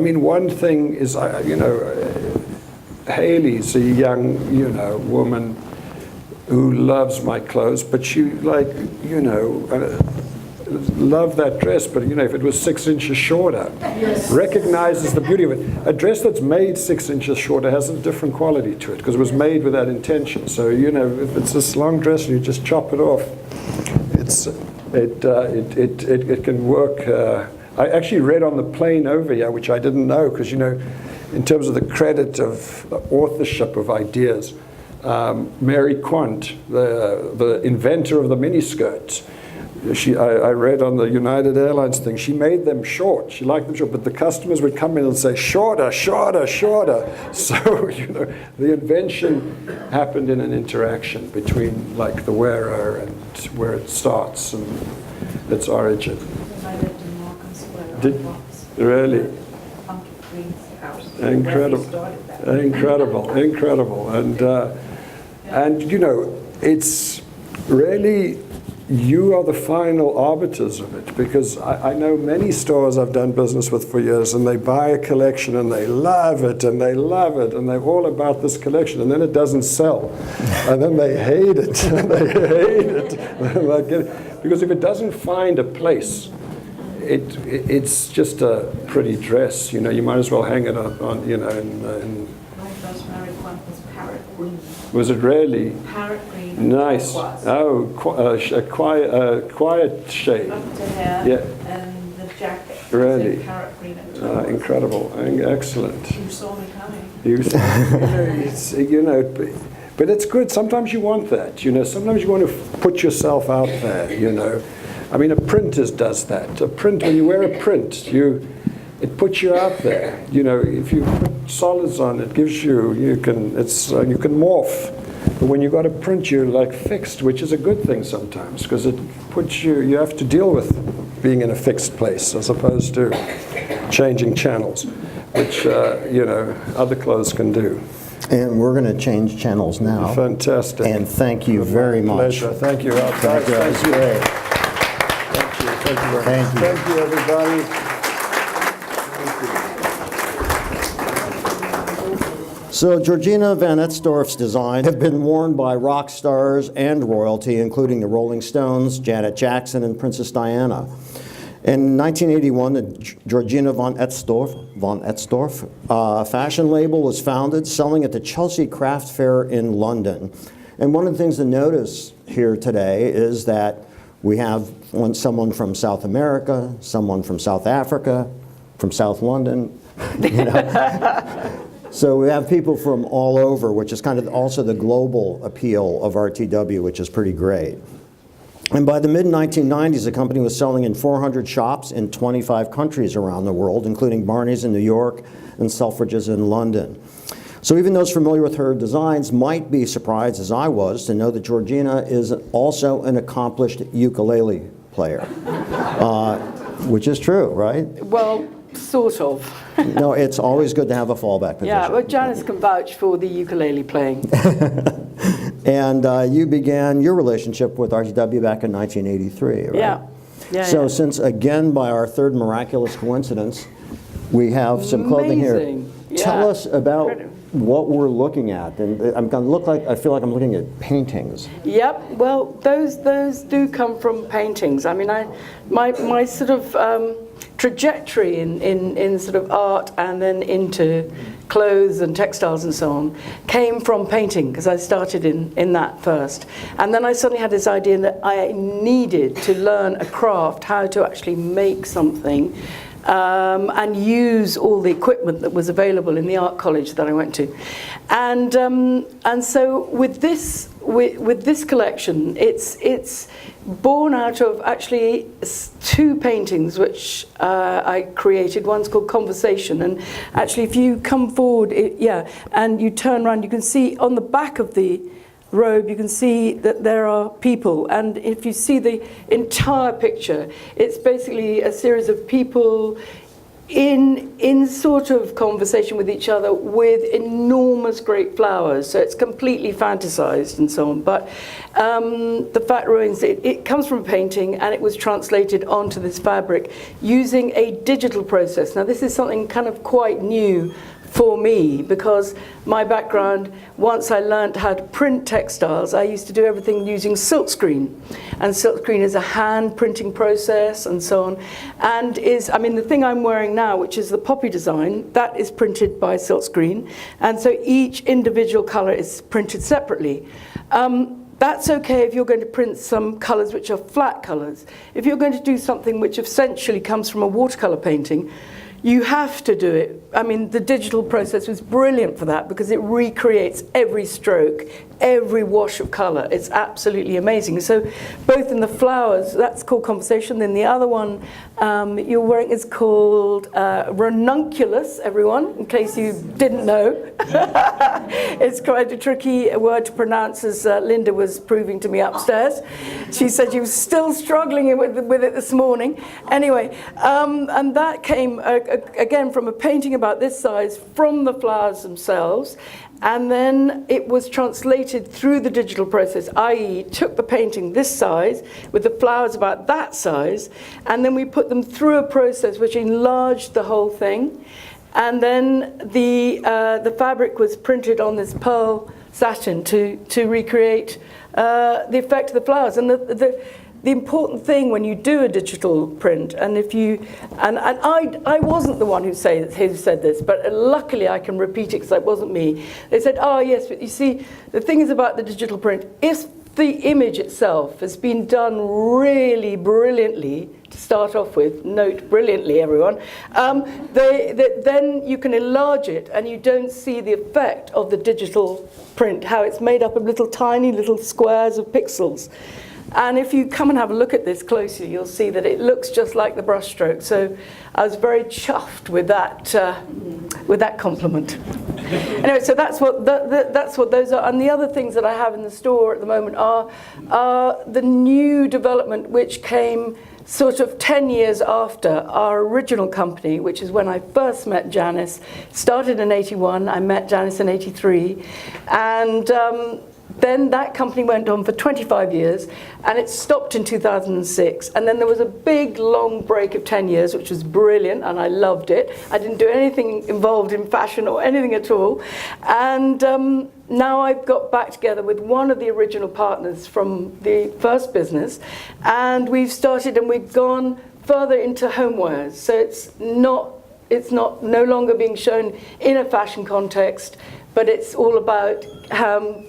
mean, one thing is, you know, Haley's a young, you know, woman who loves my clothes, but she, like, you know, love that dress, but, you know, if it was 6 inches shorter, recognizes the beauty of it. A dress that's made 6 inches shorter has a different quality to it, because it was made with that intention. So, you know, if it's this long dress and you just chop it off, it can work. I actually read on the plane over here, which I didn't know, because, you know, in terms of the credit of authorship of ideas, Mary Quant, the inventor of the miniskirts, I read on the United Airlines thing, she made them short. She liked them short, but the customers would come in and say, shorter, shorter, shorter. So, you know, the invention happened in an interaction between, like, the wearer and where it starts and its origin. Really? Incredible, incredible, and you know, it's really, you are the final arbiters of it, because I know many stores I've done business with for years, and they buy a collection and they love it and they love it and they're all about this collection, and then it doesn't sell, and then they hate it and they hate it because if it doesn't find a place, it's just a pretty dress, you know. You might as well hang it up on, you know. My first married one was parrot green. Was it really? Parrot green. Nice. Oh, a quiet shade. Up to hair. Yeah. And the jacket. Really? Was parrot green at top. Incredible. Excellent. You saw me coming. It's, you know, but it's good. Sometimes you want that, you know. Sometimes you want to put yourself out there, you know. I mean, a printer does that. A print, when you wear a print, it puts you out there. You know, if you put solids on, it gives you can morph. But when you got a print, you're like fixed, which is a good thing sometimes, because it puts you have to deal with being in a fixed place as opposed to changing channels, which you know, other clothes can do. And we're going to change channels now. Fantastic. And thank you very much. Pleasure. Thank you. Thank you. That's great. Thank you very much. Thank you. Thank you, everybody. So Georgina van Etzdorf's design have been worn by rock stars and royalty, including the Rolling Stones, Janet Jackson, and Princess Diana. In 1981, the Georgina van Etzdorf fashion label was founded, selling at the Chelsea Craft Fair in London. And one of the things to notice here today is that we have someone from South America, someone from South Africa, from South London, you know. So we have people from all over, which is kind of also the global appeal of RTW, which is pretty great. And by the mid-1990s, the company was selling in 400 shops in 25 countries around the world, including Barney's in New York and Selfridges in London. So even those familiar with her designs might be surprised, as I was, to know that Georgina is also an accomplished ukulele player, which is true, right? Well, sort of. No, it's always good to have a fallback position. Yeah, well, Janyce can vouch for the ukulele playing. And you began your relationship with RTW back in 1983, right? Yeah. So since, again, by our third miraculous coincidence, we have some clothing Amazing. here. Yeah. Tell us about Incredible. what we're looking at. And I'm going to look like, I feel like I'm looking at paintings. Yep. Well, those do come from paintings. I mean, my sort of trajectory in sort of art and then into clothes and textiles and so on came from painting, because I started in that first. And then I suddenly had this idea that I needed to learn a craft, how to actually make something, and use all the equipment that was available in the art college that I went to. And so with this collection, it's born out of actually two paintings which I created. One's called Conversation, and actually if you come forward, and you turn around, you can see on the back of the robe, you can see that there are people, and if you see the entire picture, it's basically a series of people in sort of conversation with each other with enormous great flowers. So it's completely fantasized and so on. But the fact remains, it comes from painting, and it was translated onto this fabric using a digital process. Now this is something kind of quite new for me, because my background, once I learned how to print textiles, I used to do everything using silkscreen. And silkscreen is a hand printing process and so on. And the thing I'm wearing now, which is the poppy design, that is printed by silkscreen. And so each individual color is printed separately. That's okay if you're going to print some colors which are flat colors. If you're going to do something which essentially comes from a watercolor painting, you have to do it. I mean, the digital process was brilliant for that, because it recreates every stroke, every wash of color. It's absolutely amazing. So both in the flowers, that's called Conversation, then the other one you're wearing is called Ranunculus, everyone, in case you didn't know. It's quite a tricky word to pronounce, as Linda was proving to me upstairs. She said she was still struggling with it this morning. Anyway, and that came, again, from a painting about this size, from the flowers themselves. And then it was translated through the digital process, i.e. took the painting this size with the flowers about that size, and then we put them through a process which enlarged the whole thing. And then the fabric was printed on this pearl satin to recreate the effect of the flowers. And the important thing when you do a digital print, and if you, and I wasn't the one who said this, but luckily I can repeat it because it wasn't me. They said, oh yes, but you see, the thing is about the digital print, if the image itself has been done really brilliantly, to start off with, note brilliantly everyone, then you can enlarge it and you don't see the effect of the digital print, how it's made up of tiny little squares of pixels. And if you come and have a look at this closely, you'll see that it looks just like the brushstroke. So I was very chuffed with that compliment. Anyway, so that's what those are. And the other things that I have in the store at the moment are the new development, which came sort of 10 years after our original company, which is when I first met Janyce. Started in '81, I met Janyce in '83. And Then that company went on for 25 years, and it stopped in 2006. And then there was a big, long break of 10 years, which was brilliant, and I loved it. I didn't do anything involved in fashion or anything at all. And now I've got back together with one of the original partners from the first business, and we've started and we've gone further into homewares. So it's no longer being shown in a fashion context, but it's all about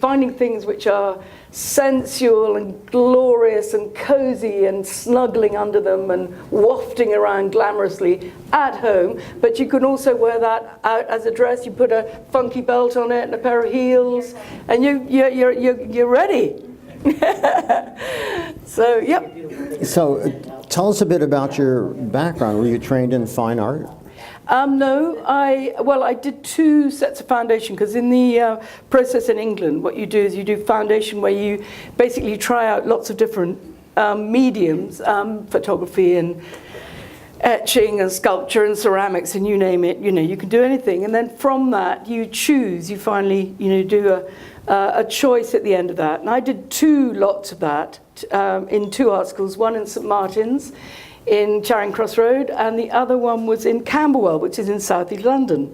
finding things which are sensual and glorious and cozy and snuggling under them and wafting around glamorously at home. But you can also wear that out as a dress. You put a funky belt on it and a pair of heels, and you're ready. So, yep. So tell us a bit about your background. Were you trained in fine art? No, I did 2 sets of foundation, because in the process in England, what you do is you do foundation where you basically try out lots of different mediums, photography and etching and sculpture and ceramics and you name it, you can do anything. And then from that you choose, you finally, do a choice at the end of that. And I did 2 lots of that in 2 art schools, one in St Martin's in Charing Cross Road, and the other one was in Camberwell, which is in South East London.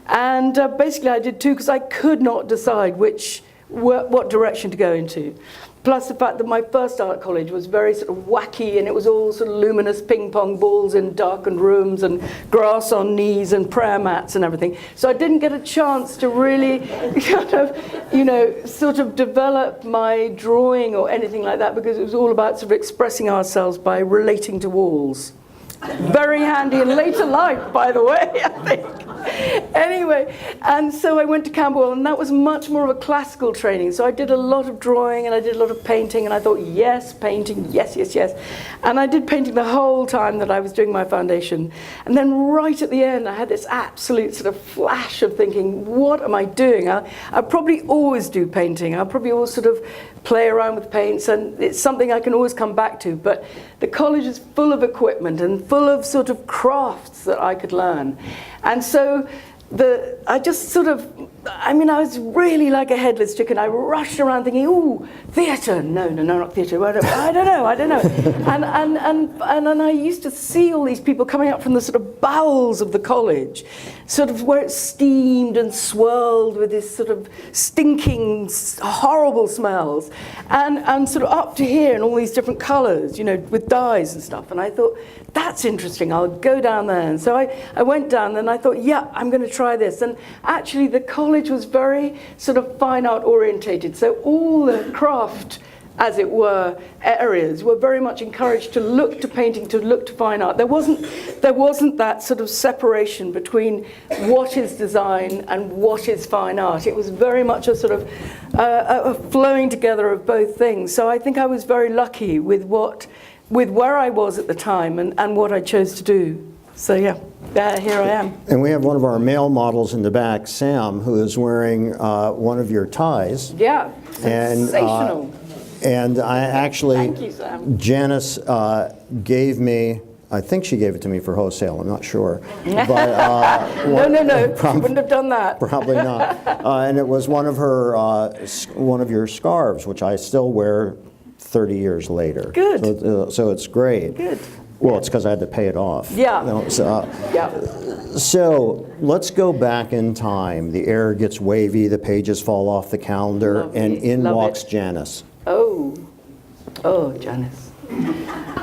And basically I did 2 because I could not decide what direction to go into. Plus the fact that my first art college was very sort of wacky, and it was all sort of luminous ping pong balls in darkened rooms and grass on knees and prayer mats and everything. So I didn't get a chance to really kind of, sort of develop my drawing or anything like that, because it was all about sort of expressing ourselves by relating to walls. Very handy in later life, by the way, I think. Anyway, and so I went to Camberwell, and that was much more of a classical training. So I did a lot of drawing and I did a lot of painting, and I thought, yes, painting, yes, yes, yes. And I did painting the whole time that I was doing my foundation. And then right at the end, I had this absolute sort of flash of thinking, what am I doing? I'll probably always do painting. I'll probably always sort of play around with paints, and it's something I can always come back to. But the college is full of equipment and full of sort of crafts that I could learn. And so I was really like a headless chicken. I rushed around thinking, ooh, theatre. No, not theatre. I don't know. And I used to see all these people coming up from the sort of bowels of the college, sort of where it's steamed and swirled with this sort of stinking, horrible smells, and sort of up to here in all these different colours, with dyes and stuff. And I thought, that's interesting, I'll go down there. And so I went down and I thought, yeah, I'm going to try this. And actually the college was very sort of fine art orientated. So all the craft, as it were, areas were very much encouraged to look to painting, to look to fine art. There wasn't that sort of separation between what is design and what is fine art. It was very much a sort of a flowing together of both things. So I think I was very lucky with where I was at the time and what I chose to do. So yeah, here I am. And we have one of our male models in the back, Sam, who is wearing one of your ties. Yeah, sensational. And I actually, Thank you, Sam. Janyce gave me, I think she gave it to me for wholesale, I'm not sure. But, No, she wouldn't have done that. Probably not. And it was one of your scarves, which I still wear 30 years later. Good. So it's great. Good. Well, it's because I had to pay it off. Yeah. Yeah. So let's go back in time. The air gets wavy, the pages fall off the calendar, Lovely. and in Love walks it. Janyce. Oh, Janyce.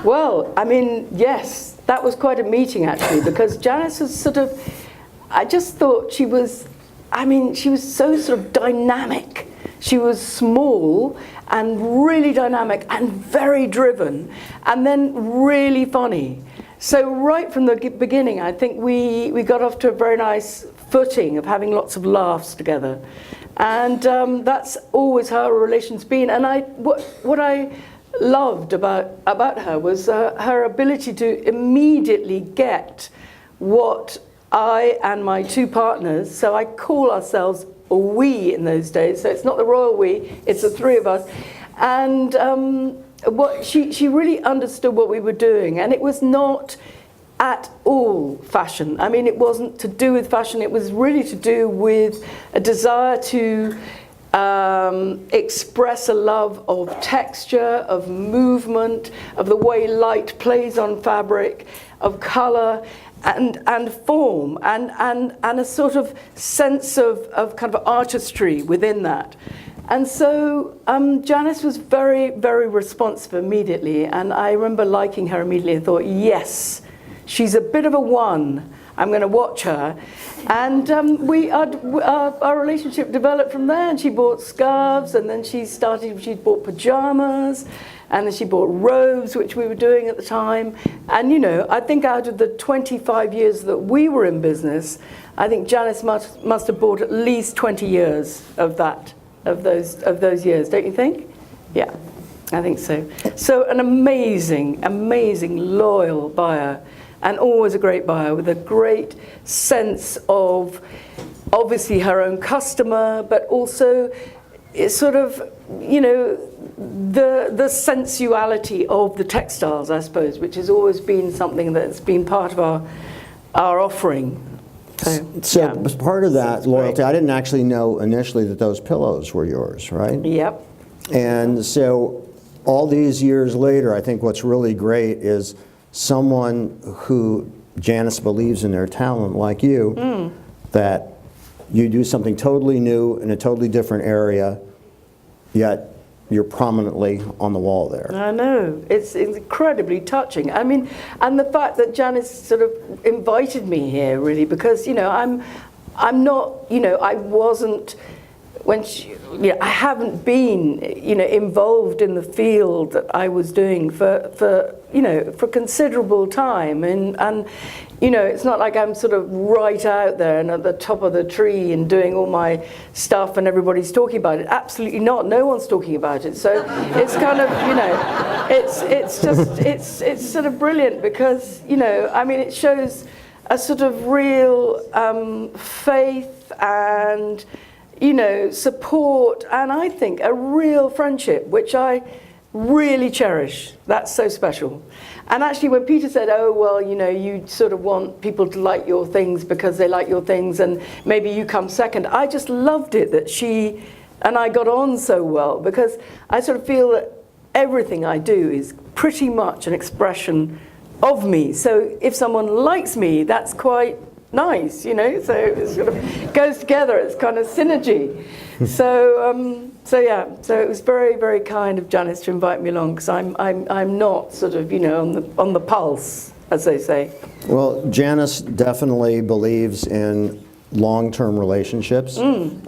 Well, I mean, yes, that was quite a meeting actually, because Janyce was sort of, I just thought she was so sort of dynamic. She was small and really dynamic and very driven, and then really funny. So right from the beginning, I think we got off to a very nice footing of having lots of laughs together. And that's always how our relation's been. And what I loved about her was her ability to immediately get what I and my 2 partners, so I call ourselves a we in those days, so it's not the royal we, it's the 3 of us. And she really understood what we were doing, and it was not at all fashion. I mean, it wasn't to do with fashion, it was really to do with a desire to express a love of texture, of movement, of the way light plays on fabric, of color and form, and a sort of sense of kind of artistry within that. And so Janyce was very, very responsive immediately, and I remember liking her immediately. I thought, yes, she's a bit of a one. I'm going to watch her. And our relationship developed from there, and she bought scarves, and then she bought pajamas, and then she bought robes, which we were doing at the time. And, you know, I think out of the 25 years that we were in business, I think Janyce must have bought at least 20 years of those years, don't you think? Yeah, I think so. So an amazing, amazing, loyal buyer, and always a great buyer with a great sense of obviously her own customer, but also it's sort of, you know, the sensuality of the textiles, I suppose, which has always been something that's been part of our offering. So as part of that loyalty, I didn't actually know initially that those pillows were yours, right? Yep. And so all these years later, I think what's really great is someone who Janyce believes in their talent, like you, that you do something totally new in a totally different area, yet you're prominently on the wall there. I know, it's incredibly touching. I mean, and the fact that Janyce sort of invited me here, really, because, you know, I'm not, you know, I wasn't, when she, you know, I haven't been, you know, involved in the field that I was doing for you know, for considerable time, and you know, it's not like I'm sort of right out there and at the top of the tree and doing all my stuff and everybody's talking about it. Absolutely not. No one's talking about it. So it's kind of, you know, it's sort of brilliant because, you know, I mean, it shows a sort of real faith and, you know, support, and I think a real friendship, which I really cherish. That's so special. And actually when Peter said, oh, well, you know, you sort of want people to like your things because they like your things and maybe you come second, I just loved it that she and I got on so well, because I sort of feel that everything I do is pretty much an expression of me. So if someone likes me, that's quite nice, you know, so it sort of goes together, it's kind of synergy. So yeah, so it was very, very kind of Janyce to invite me along, because I'm not sort of, you know, on the pulse, as they say. Well, Janyce definitely believes in long-term relationships.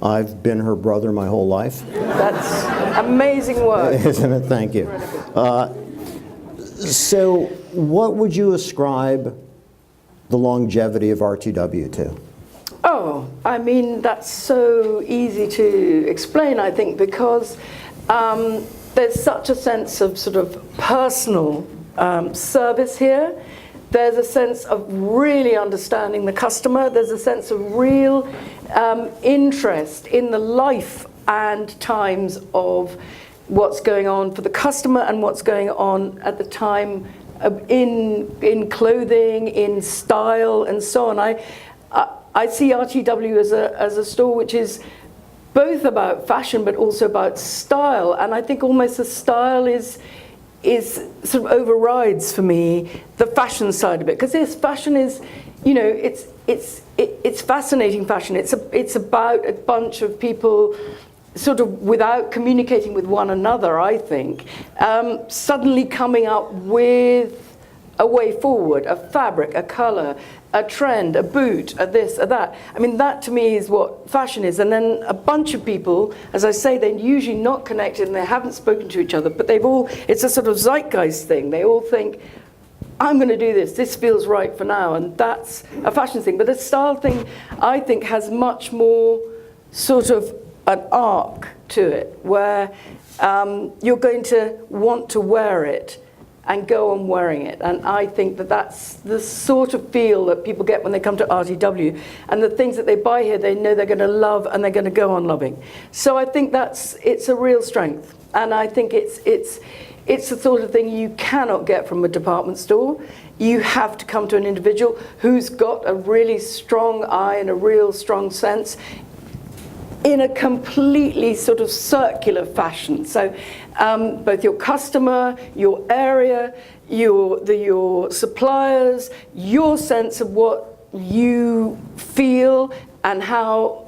I've been her brother my whole life. That's amazing work. Isn't it? Thank you. So what would you ascribe the longevity of RTW to? Oh, I mean, that's so easy to explain, I think, because there's such a sense of sort of personal service here. There's a sense of really understanding the customer. There's a sense of real interest in the life and times of what's going on for the customer and what's going on at the time in clothing, in style, and so on. I see RTW as a store which is both about fashion but also about style, and I think almost the style is sort of overrides for me the fashion side of it, because this fashion is, you know, it's fascinating fashion. It's about a bunch of people sort of without communicating with one another, I think, suddenly coming up with a way forward, a fabric, a color, a trend, a boot, a this, a that. I mean, that to me is what fashion is. And then a bunch of people, as I say, they're usually not connected and they haven't spoken to each other, but it's a sort of zeitgeist thing. They all think, I'm going to do this feels right for now, and that's a fashion thing. But the style thing, I think, has much more sort of an arc to it, where you're going to want to wear it and go on wearing it. And I think that that's the sort of feel that people get when they come to RTW. And the things that they buy here, they know they're going to love and they're going to go on loving. So I think it's a real strength. And I think it's the sort of thing you cannot get from a department store. You have to come to an individual who's got a really strong eye and a real strong sense in a completely sort of circular fashion. So both your customer, your area, your suppliers, your sense of what you feel and how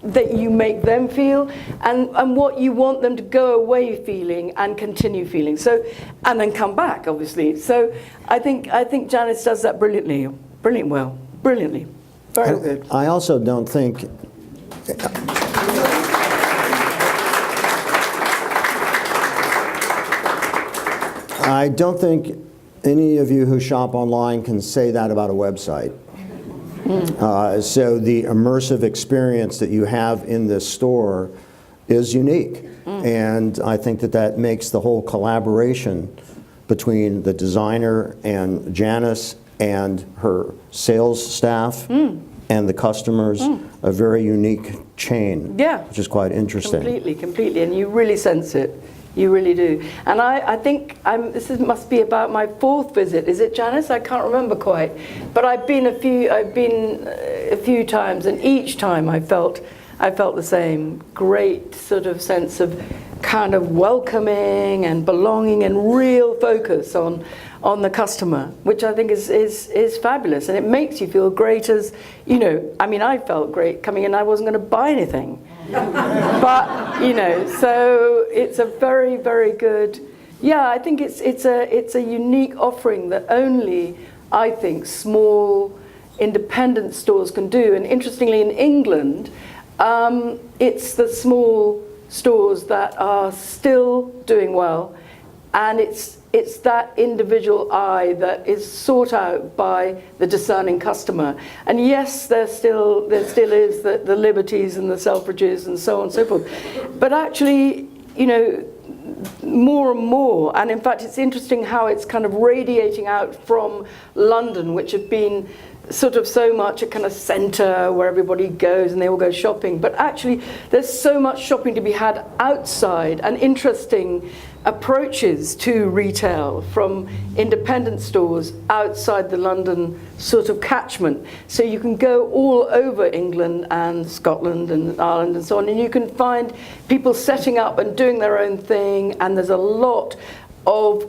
that you make them feel, and what you want them to go away feeling and continue feeling. So, and then come back, obviously. So I think Janyce does that brilliantly, very good. I also don't think. I don't think any of you who shop online can say that about a website. So the immersive experience that you have in this store is unique. And I think that makes the whole collaboration between the designer and Janyce and her sales staff and the customers a very unique chain, which is quite interesting. Completely, and you really sense it. You really do. And I think must be about my 4th visit. Is it, Janyce? I can't remember quite. But I've been a few times, and each time I felt the same great sort of sense of kind of welcoming and belonging and real focus on the customer, which I think is fabulous. And it makes you feel great as, you know, I mean, I felt great coming in. I wasn't going to buy anything. But, you know, so it's a very, very good, I think it's a unique offering that only, I think, small independent stores can do. And interestingly, in England, it's the small stores that are still doing well, and it's that individual eye that is sought out by the discerning customer. And yes, there still is the Liberties and the Selfridges and so on and so forth. But actually, you know, more and more, and in fact it's interesting how it's kind of radiating out from London, which had been sort of so much a kind of centre where everybody goes and they all go shopping. But actually there's so much shopping to be had outside, and interesting approaches to retail from independent stores outside the London sort of catchment. So you can go all over England and Scotland and Ireland and so on, and you can find people setting up and doing their own thing, and there's a lot of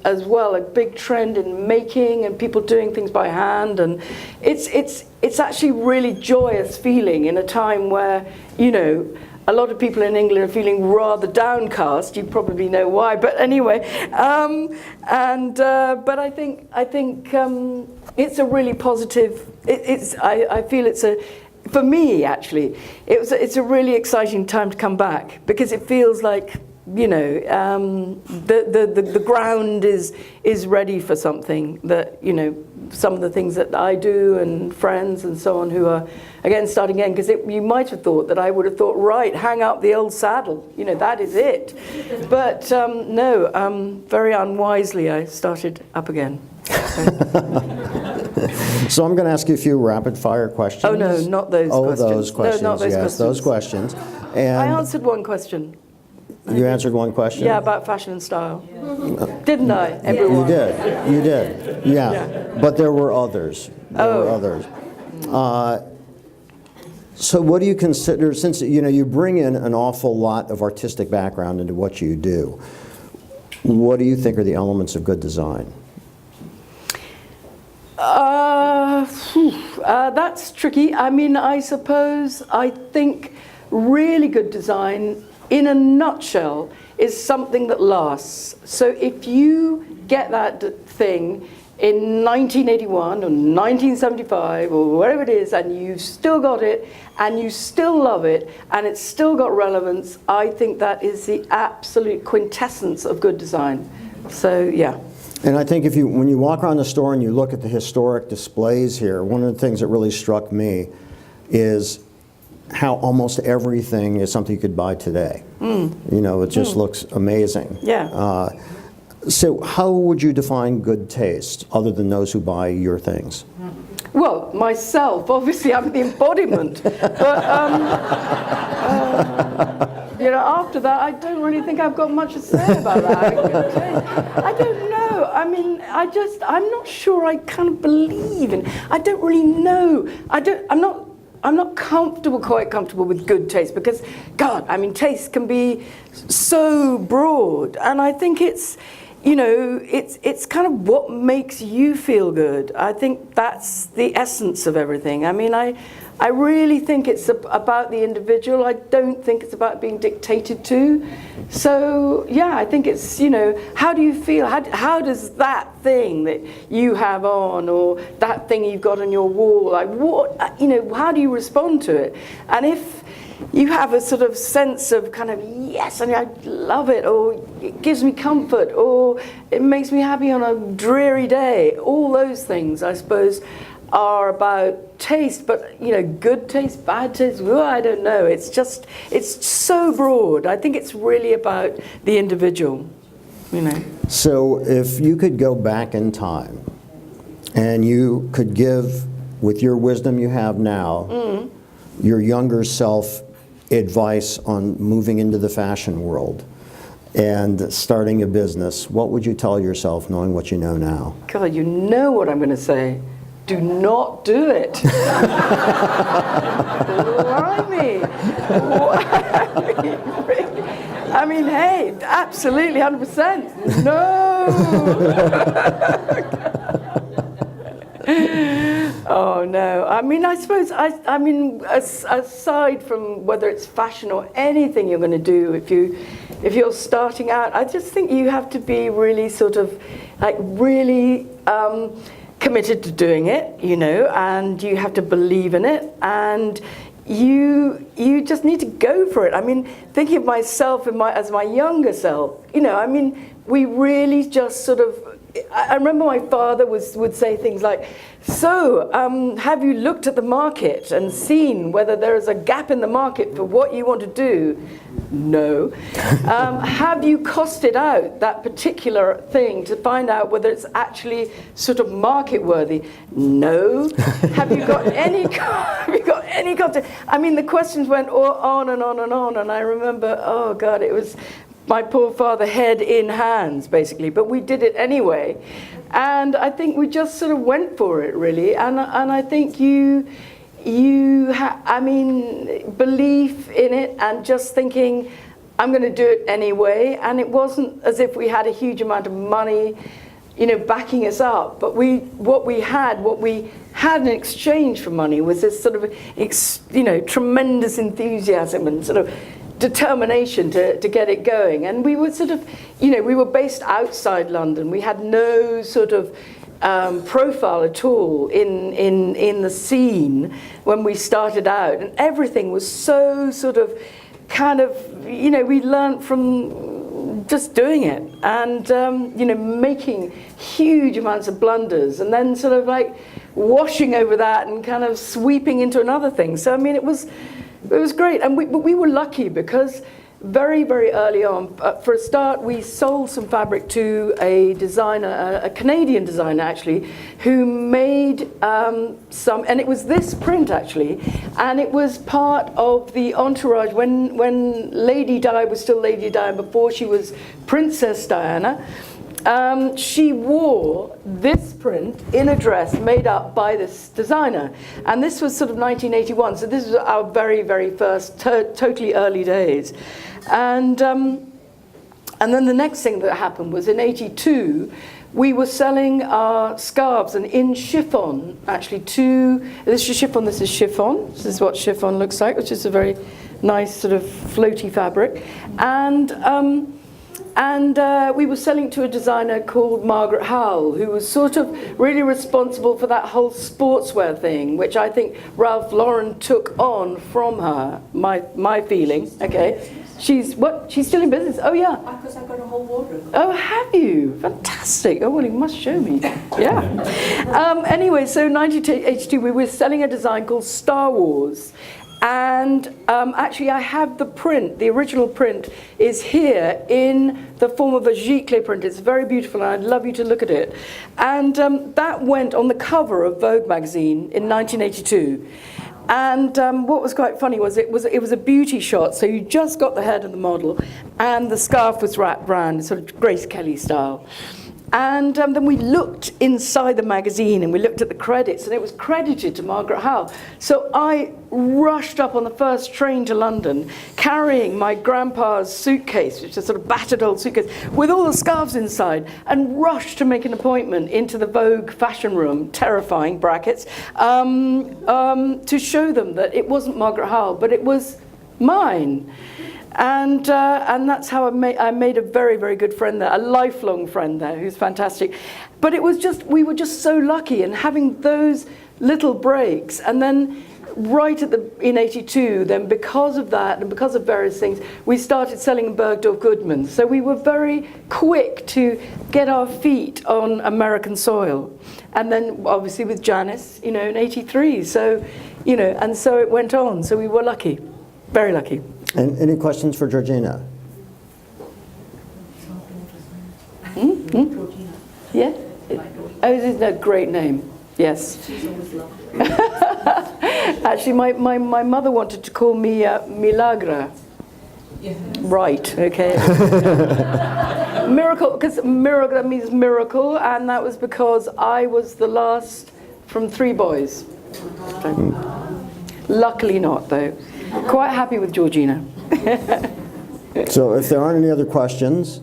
as well, a big trend in making and people doing things by hand, and it's actually really joyous feeling in a time where, you know, a lot of people in England are feeling rather downcast. You probably know why, but anyway. But I think it's a really positive. I feel it's a. For me, actually, it's a really exciting time to come back, because it feels like, you know, the ground is ready for something that, you know, some of the things that I do and friends and so on who are, again, starting again, because you might have thought that I would have thought, right, hang up the old saddle, you know, that is it. But no, very unwisely I started up again. So I'm going to ask you a few rapid-fire questions. Oh, no, not those questions. Oh, those questions, no, not those yes, questions. those questions. And I answered one question. you answered one question? Yeah, about fashion and style. Didn't I, everyone? You did, yeah. But there were others. So what do you consider, since, you know, you bring in an awful lot of artistic background into what you do, what do you think are the elements of good design? That's tricky. I mean, I think really good design, in a nutshell, is something that lasts. So if you get that thing in 1981 or 1975 or whatever it is, and you've still got it, and you still love it, and it's still got relevance, I think that is the absolute quintessence of good design. So, yeah. And I think when you walk around the store and you look at the historic displays here, one of the things that really struck me is how almost everything is something you could buy today. You know, it just looks amazing. Yeah. So how would you define good taste, other than those who buy your things? Well, myself, obviously I'm the embodiment. But, you know, after that, I don't really think I've got much to say about that. I don't know. I mean, I'm not sure I kind of believe in, I don't really know. I'm not I'm not quite comfortable with good taste, because, God, I mean, taste can be so broad, and I think it's, you know, it's kind of what makes you feel good. I think that's the essence of everything. I mean, I really think it's about the individual. I don't think it's about being dictated to. So, yeah, I think it's, you know, how do you feel? How does that thing that you have on, or that thing you've got on your wall, like what, you know, how do you respond to it? And if you have a sort of sense of kind of, yes, I mean, I love it, or it gives me comfort, or it makes me happy on a dreary day, all those things, I suppose, are about taste. But, you know, good taste, bad taste, well, I don't know. It's just, it's so broad. I think it's really about the individual, you know. So if you could go back in time and you could give, with your wisdom you have now, your younger self advice on moving into the fashion world and starting a business, what would you tell yourself knowing what you know now? God, you know what I'm going to say. Do not do it. Blimey. I mean, hey, absolutely, 100%. No. Oh no! I mean, I suppose I mean, aside from whether it's fashion or anything you're going to do, if you're starting out, I just think you have to be really sort of like really committed to doing it, you know, and you have to believe in it, and you just need to go for it. I mean, thinking of myself as my younger self, you know, I mean, we really just sort of. I remember my father would say things like, so, have you looked at the market and seen whether there is a gap in the market for what you want to do? No. Have you costed out that particular thing to find out whether it's actually sort of market worthy? No. Have you got any content? I mean, the questions went on and on and on, and I remember, oh God, it was my poor father, head in hands, basically, but we did it anyway. And I think we just sort of went for it, really. And I think I mean, belief in it and just thinking, I'm going to do it anyway. And it wasn't as if we had a huge amount of money, you know, backing us up. But what we had in exchange for money was this sort of, you know, tremendous enthusiasm and sort of determination to get it going. And we were sort of, you know, we were based outside London. We had no sort of profile at all in the scene when we started out, and everything was so sort of kind of, you know, we learned from just doing it, and you know, making huge amounts of blunders, and then sort of like washing over that and kind of sweeping into another thing. So I mean, it was great, and we were lucky because very, very early on, for a start, we sold some fabric to a designer, a Canadian designer actually, who made some, and it was this print actually, and it was part of the entourage when Lady Di was still Lady Di, before she was Princess Diana. She wore this print in a dress made up by this designer. And this was sort of 1981, so this was our very, very first, totally early days. And then the next thing that happened was in 82, we were selling our scarves, and in chiffon, actually this is chiffon, this is chiffon. This is what chiffon looks like, which is a very nice sort of floaty fabric. And we were selling to a designer called Margaret Howell, who was sort of really responsible for that whole sportswear thing, which I think Ralph Lauren took on from her, my feeling, okay? She's still in business? Oh yeah. Because I've got a whole wardrobe. Oh, have you? Fantastic. Oh, well, you must show me. Yeah. Anyway, so 1982, we were selling a design called Star Wars. And actually, I have the print. The original print is here in the form of a giclée print. It's very beautiful, and I'd love you to look at it. And that went on the cover of Vogue magazine in 1982. And what was quite funny was it was a beauty shot. So you just got the head of the model, and the scarf was wrapped around, sort of Grace Kelly style. And then we looked inside the magazine and we looked at the credits, and it was credited to Margaret Howe. So I rushed up on the first train to London, carrying my grandpa's suitcase, which is a sort of battered old suitcase, with all the scarves inside, and rushed to make an appointment into the Vogue fashion room, terrifying brackets, to show them that it wasn't Margaret Howe, but it was mine. And that's how I made a very, very good friend there, a lifelong friend there, who's fantastic. But it was just, we were just so lucky, and having those little breaks, and then right in 82, then because of that and because of various things, we started selling in Bergdorf Goodman. So we were very quick to get our feet on American soil. And then obviously with Janyce, in 83. So, and so it went on. So we were lucky, very lucky. And any questions for Georgina? Georgina. Yeah? Oh, this is a great name. Yes. She's always loved it. Actually, my mother wanted to call me Milagra. Yeah. Right, okay. Miracle, because miracle means miracle, and that was because I was the last from 3 boys. So, luckily not, though. Quite happy with Georgina. So if there aren't any other questions,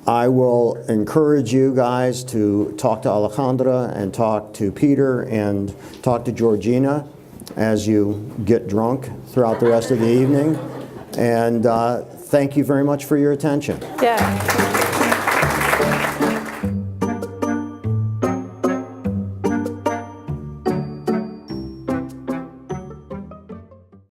I will encourage you guys to talk to Alejandra and talk to Peter and talk to Georgina as you get drunk throughout the rest of the evening. And thank you very much for your attention. Yeah.